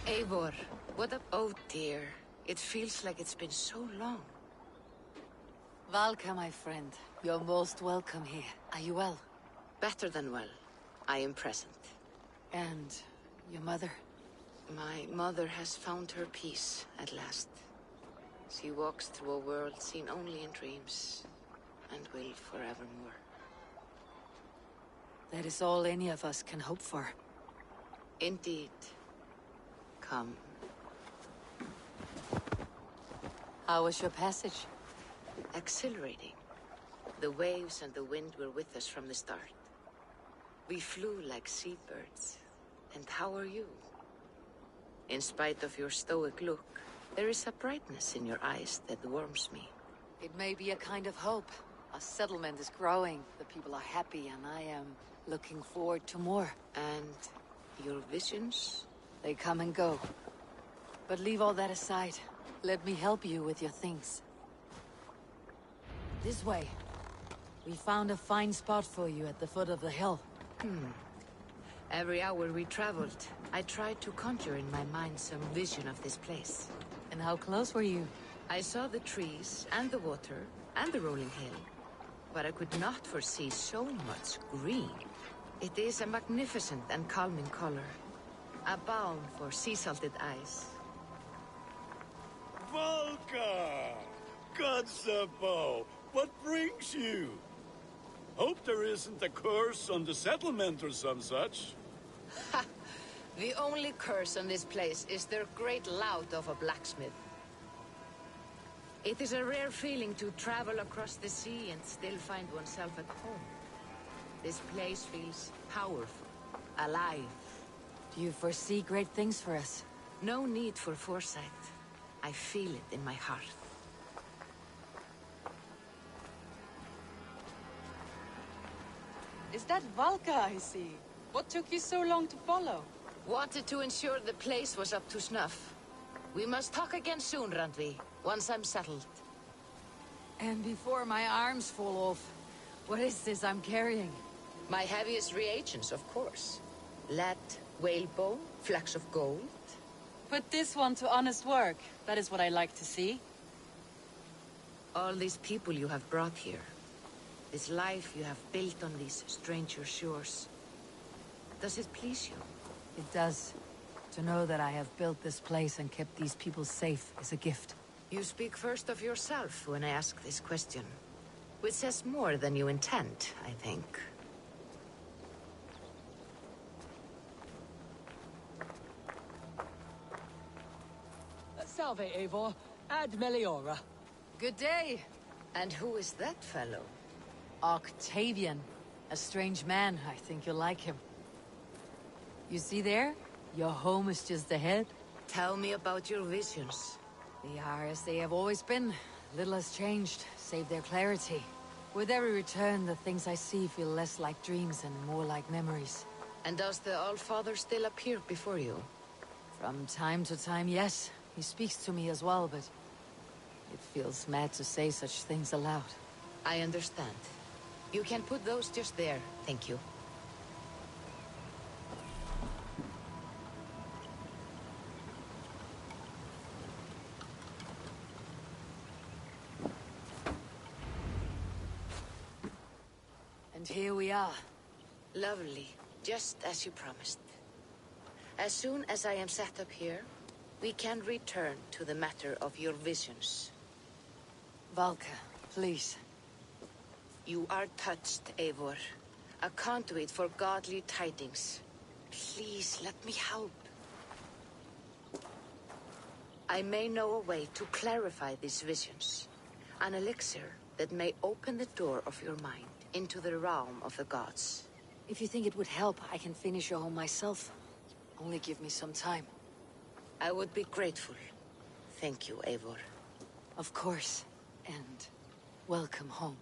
Eivor, what a— Oh dear. It feels like it's been so long. Valka, my friend. You're most welcome here. Are you well? Better than well. I am present. And your mother? My mother has found her peace at last. She walks through a world seen only in dreams, and will forevermore. That is all any of us can hope for. Indeed. Come. How was your passage? Exhilarating. The waves and the wind were with us from the start. We flew like seabirds. And how are you? In spite of your stoic look, there is a brightness in your eyes that warms me. It may be a kind of hope. Our settlement is growing, the people are happy, and I am looking forward to more. And your visions? They come and go. But leave all that aside. Let me help you with your things. This way. We found a fine spot for you at the foot of the hill. Every hour we traveled, I tried to conjure in my mind some vision of this place. And how close were you? I saw the trees, and the water, and the rolling hill. But I could not foresee so much green. It is a magnificent and calming color. A balm for sea-salted eyes. Valka! Kotzebo! What brings you? Hope there isn't a curse on the settlement or some such. Ha! The only curse on this place is their great lout of a blacksmith. It is a rare feeling to travel across the sea and still find oneself at home. This place feels powerful, alive. Do you foresee great things for us? No need for foresight. I feel it in my heart. Is that Valka I see? What took you so long to follow? Wanted to ensure the place was up to snuff. We must talk again soon, Randvi, once I'm settled. And before my arms fall off, what is this I'm carrying? My heaviest reagents, of course. Lead, whalebone, flecks of gold. Put this one to honest work. That is what I like to see. All these people you have brought here. This life you have built on these stranger shores. Does it please you? It does. To know that I have built this place and kept these people safe is a gift. You speak first of yourself when I ask this question. Which says more than you intend, I think. Salve, Eivor. Ad Meliora. Good day. And who is that fellow? Octavian. A strange man. I think you'll like him. You see there? Your home is just ahead. Tell me about your visions. They are as they have always been. Little has changed, save their clarity. With every return, the things I see feel less like dreams and more like memories. And does the Allfather still appear before you? From time to time, yes. He speaks to me as well, but it feels mad to say such things aloud. I understand. You can put those just there, thank you. And here we are. Lovely, just as you promised. As soon as I am set up here, we can return to the matter of your visions. Valka, please. You are touched, Eivor. A conduit for godly tidings. Please, let me help. I may know a way to clarify these visions. An elixir that may open the door of your mind into the realm of the gods. If you think it would help, I can finish your home myself. Only give me some time. I would be grateful. Thank you, Eivor. Of course. And welcome home.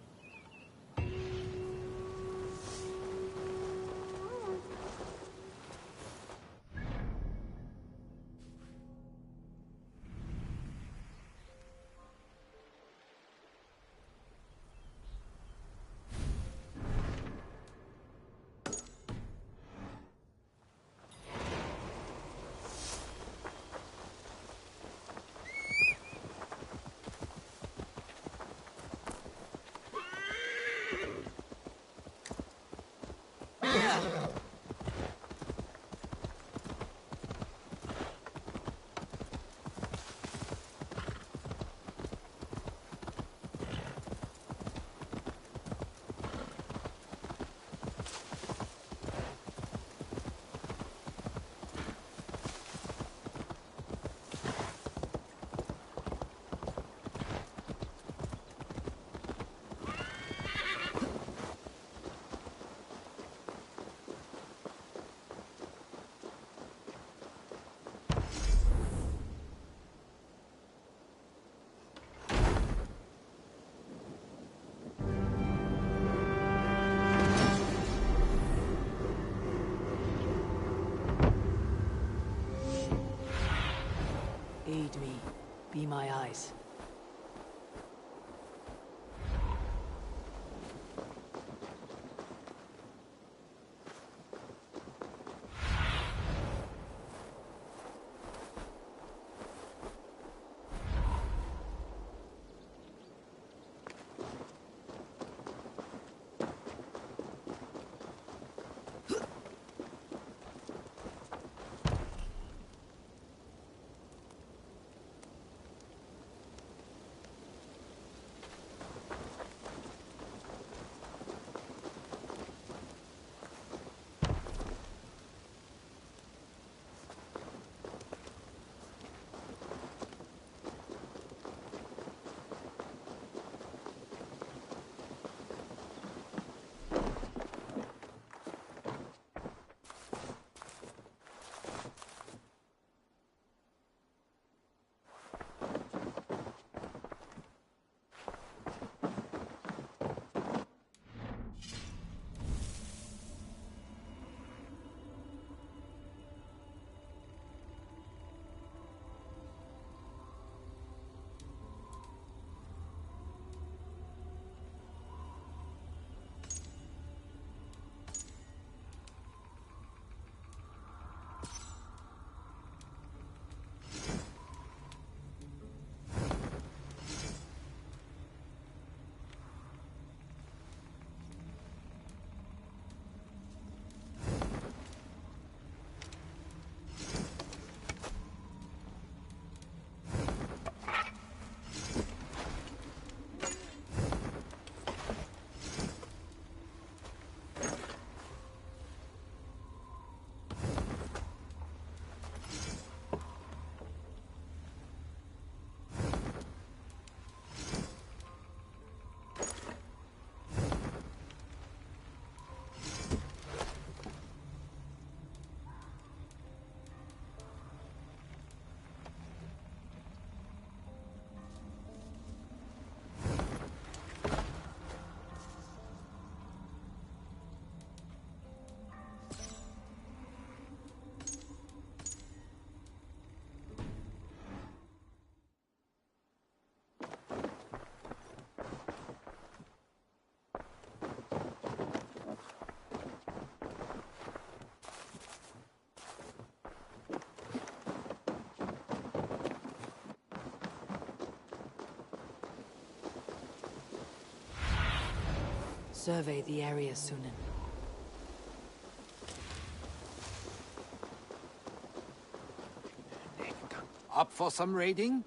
Aid me. Be my eyes. survey the area, Sunan. Up for some raiding?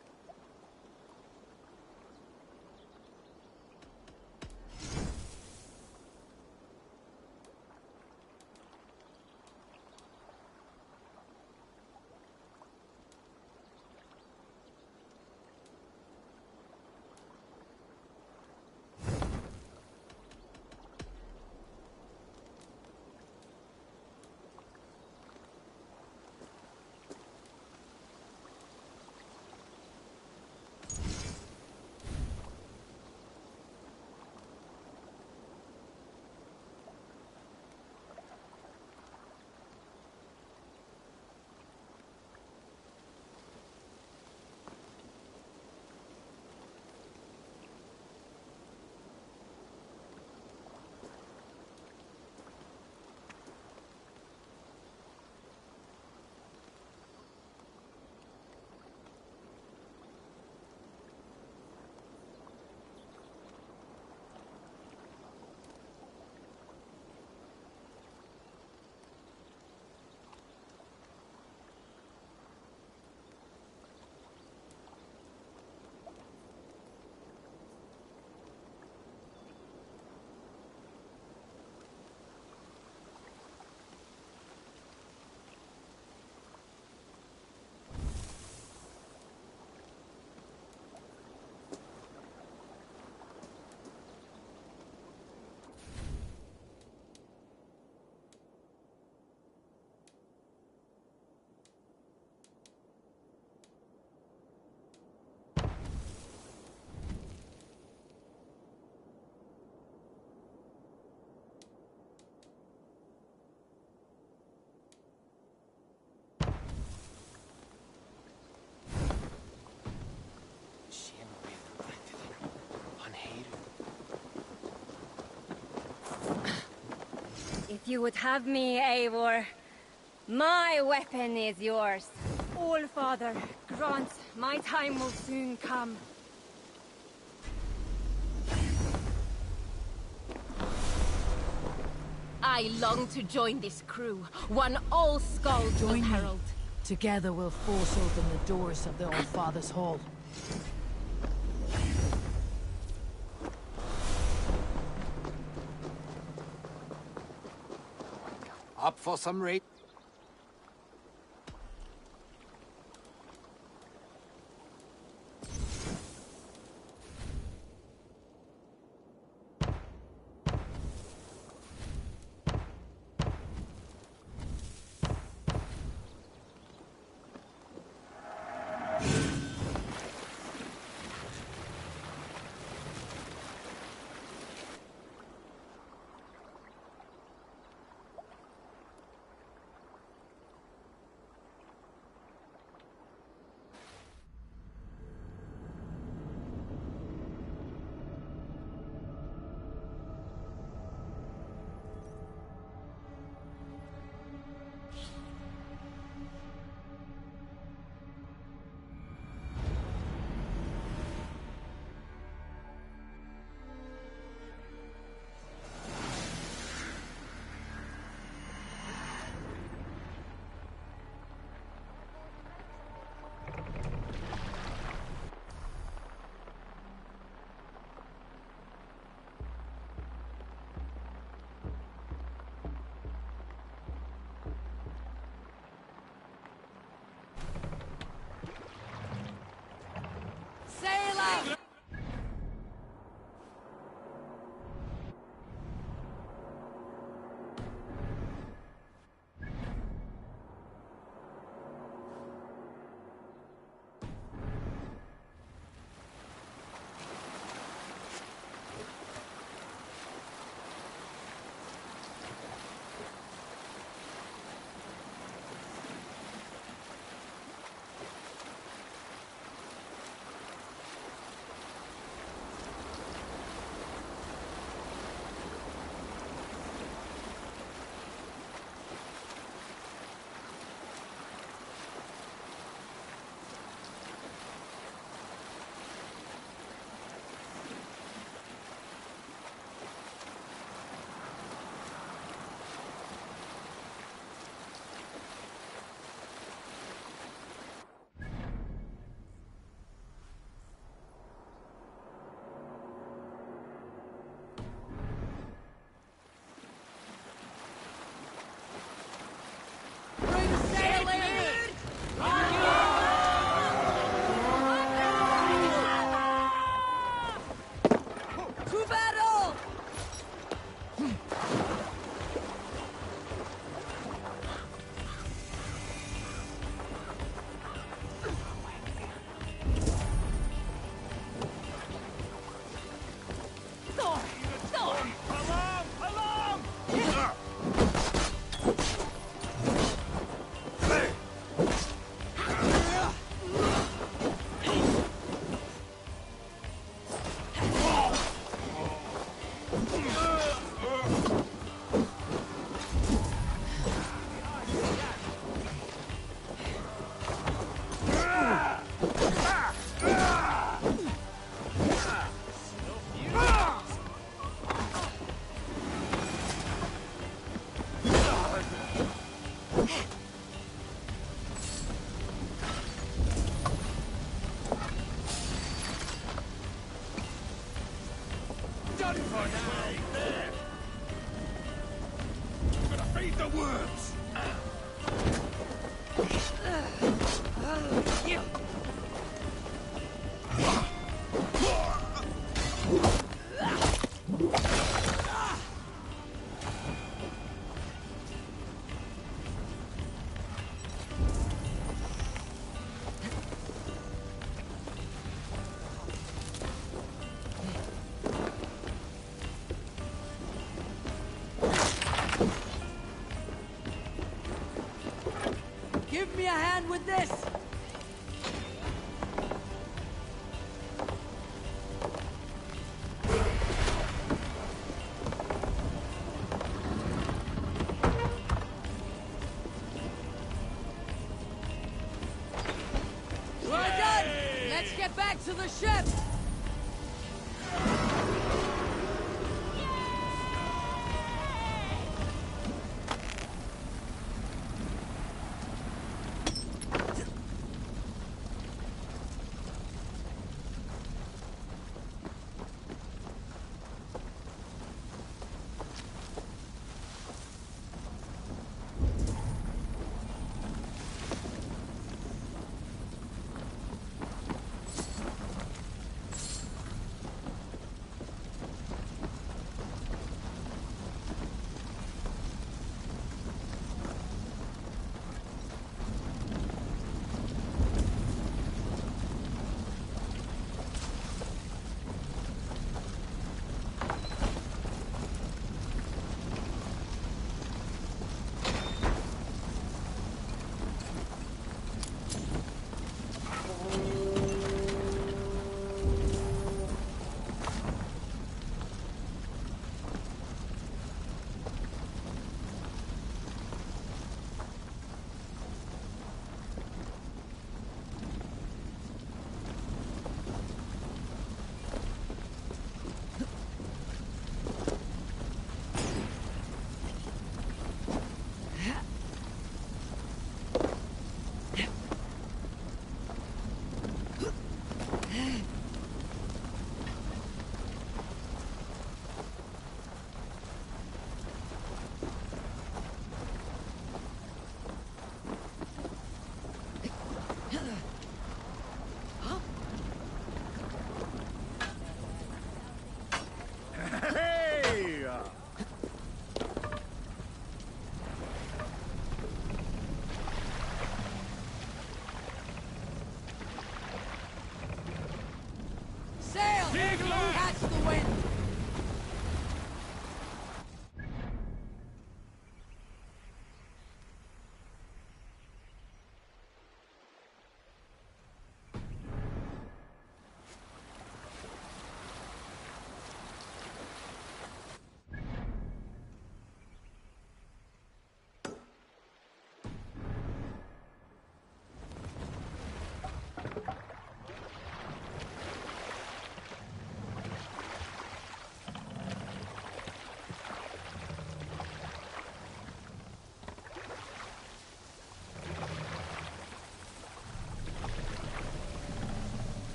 If you would have me, Eivor, my weapon is yours. All-Father, grant my time will soon come. I long to join this crew, one all skulls will herald. Together we'll force open the doors of the All-Father's Hall. Up for some raid? done for now! There! I'm gonna feed the worms! Give me a hand with this! We're done! Let's get back to the ship! Catch the wind!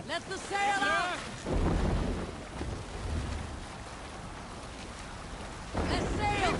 Let the sail out! Let's sail!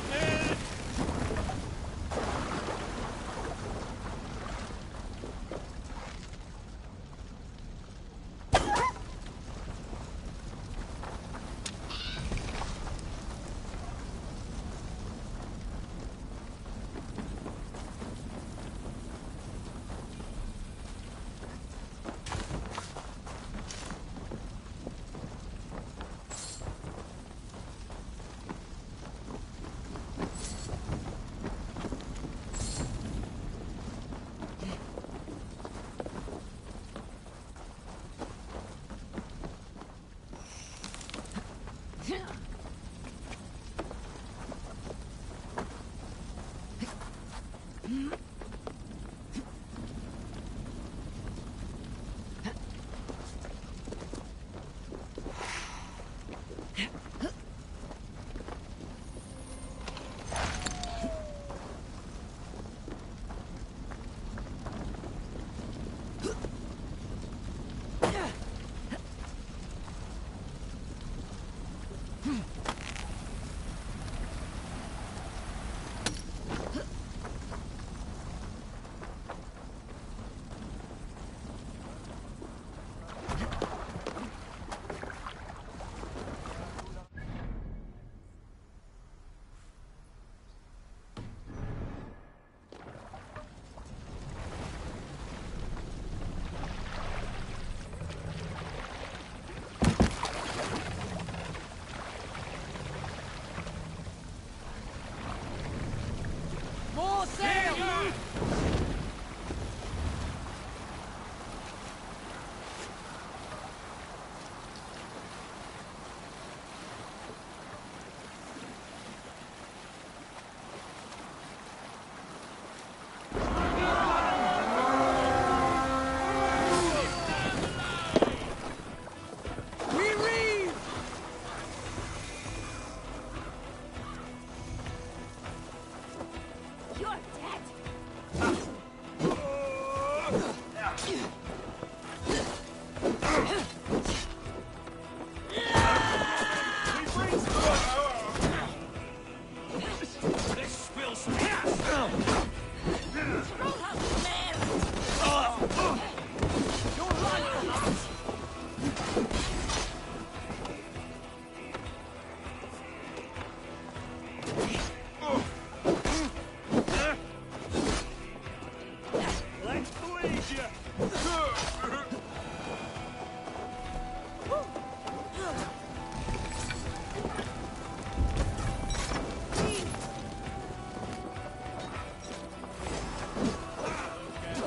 need you!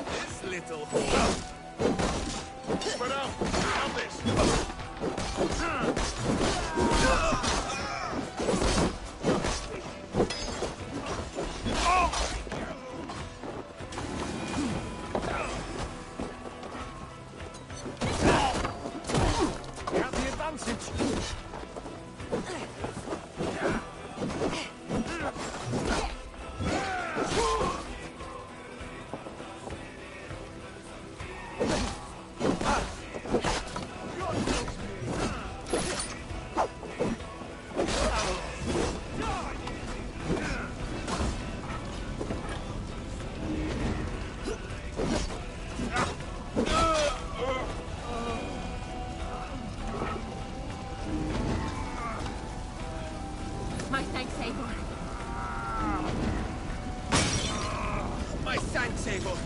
This little whore. Spread out! Have this! You have the advantage! My thanks, Eivor. My thanks, Eivor.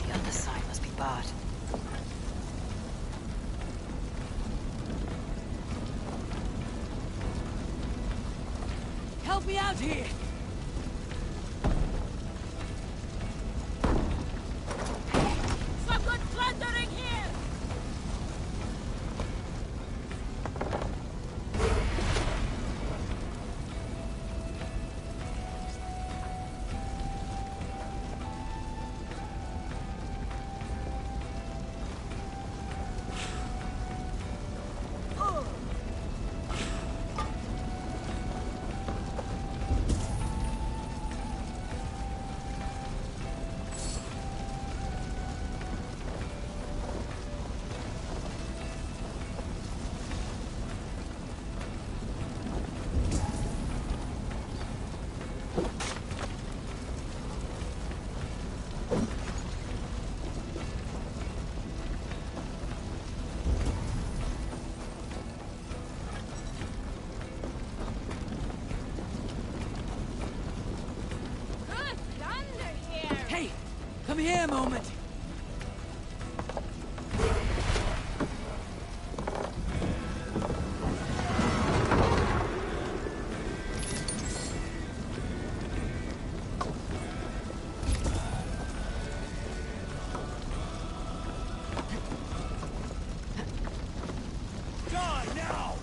The other side must be barred. Help me out here! Some good plundering here! Good thunder here! Hey! Come here a moment! Die now!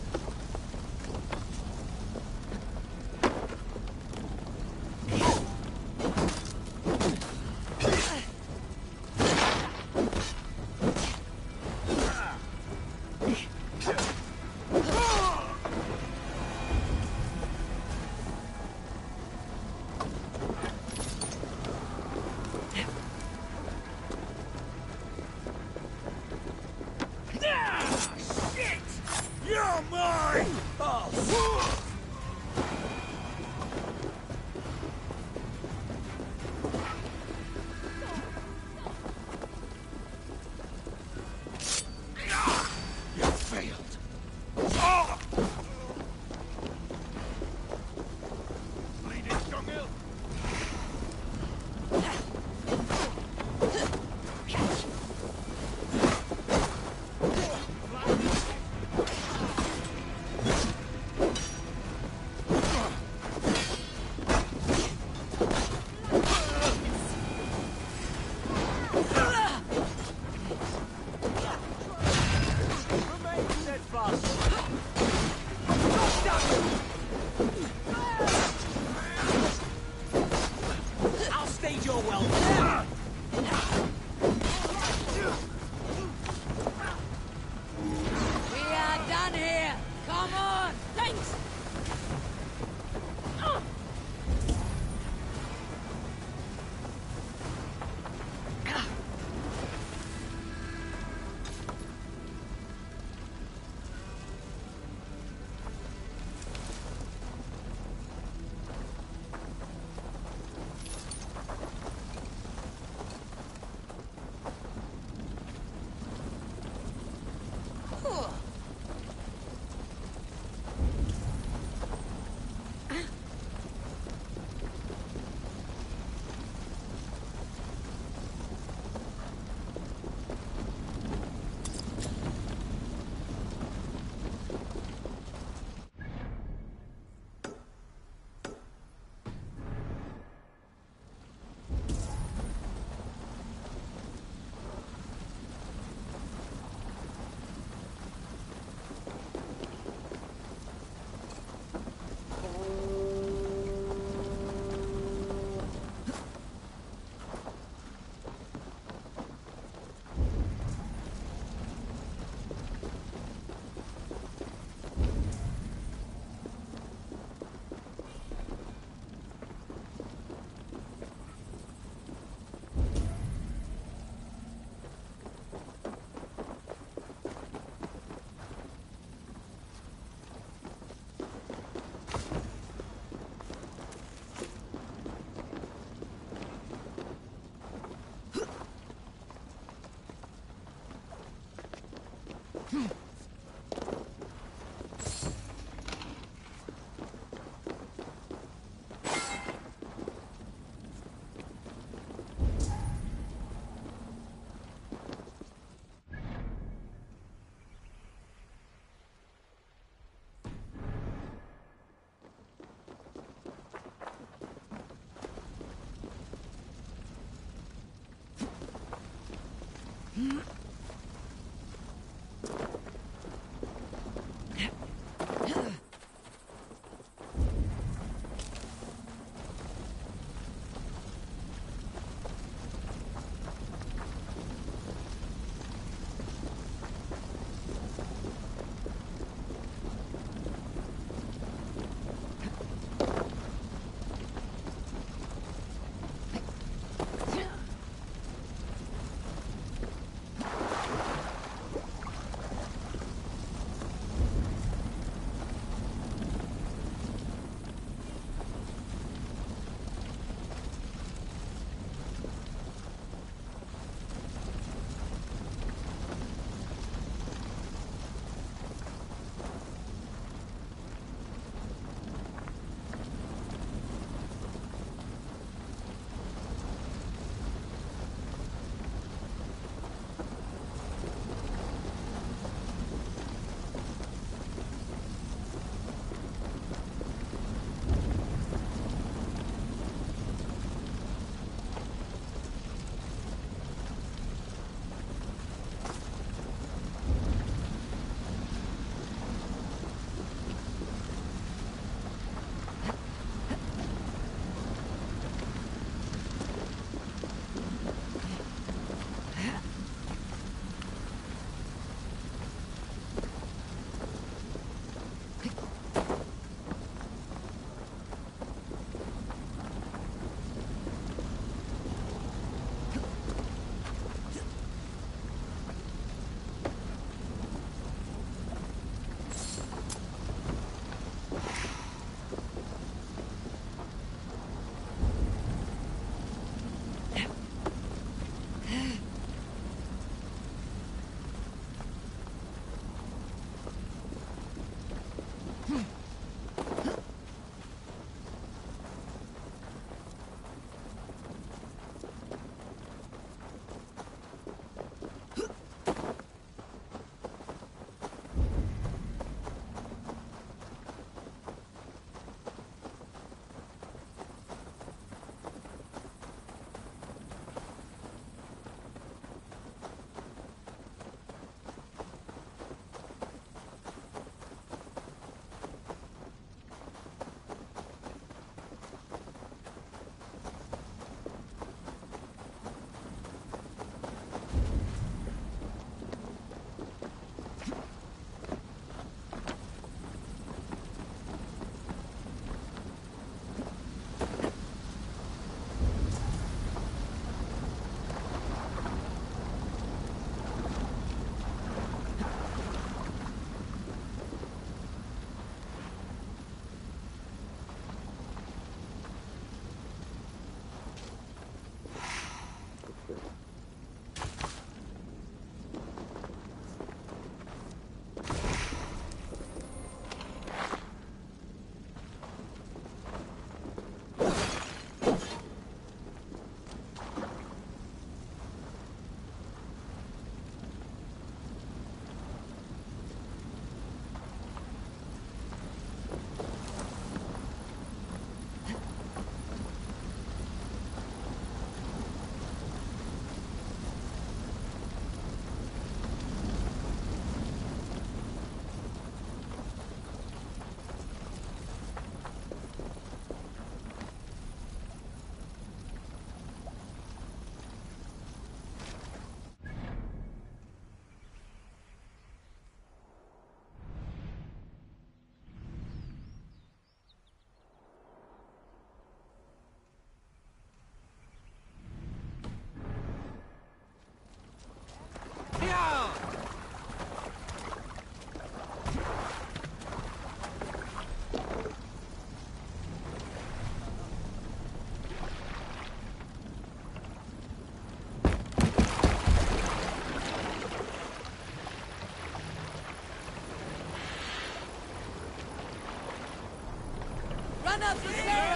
Anna Priscilla!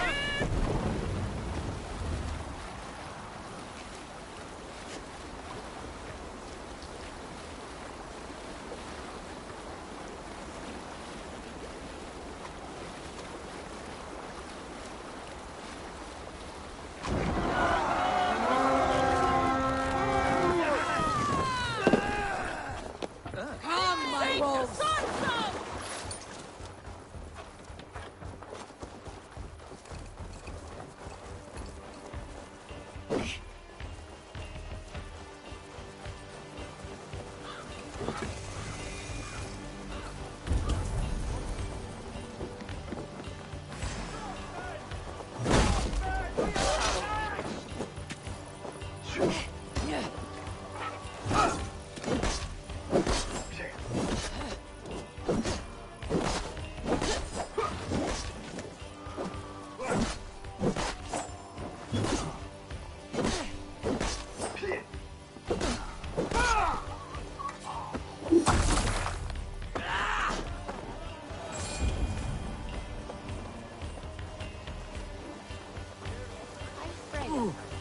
Come, my wolves!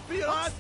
Be right,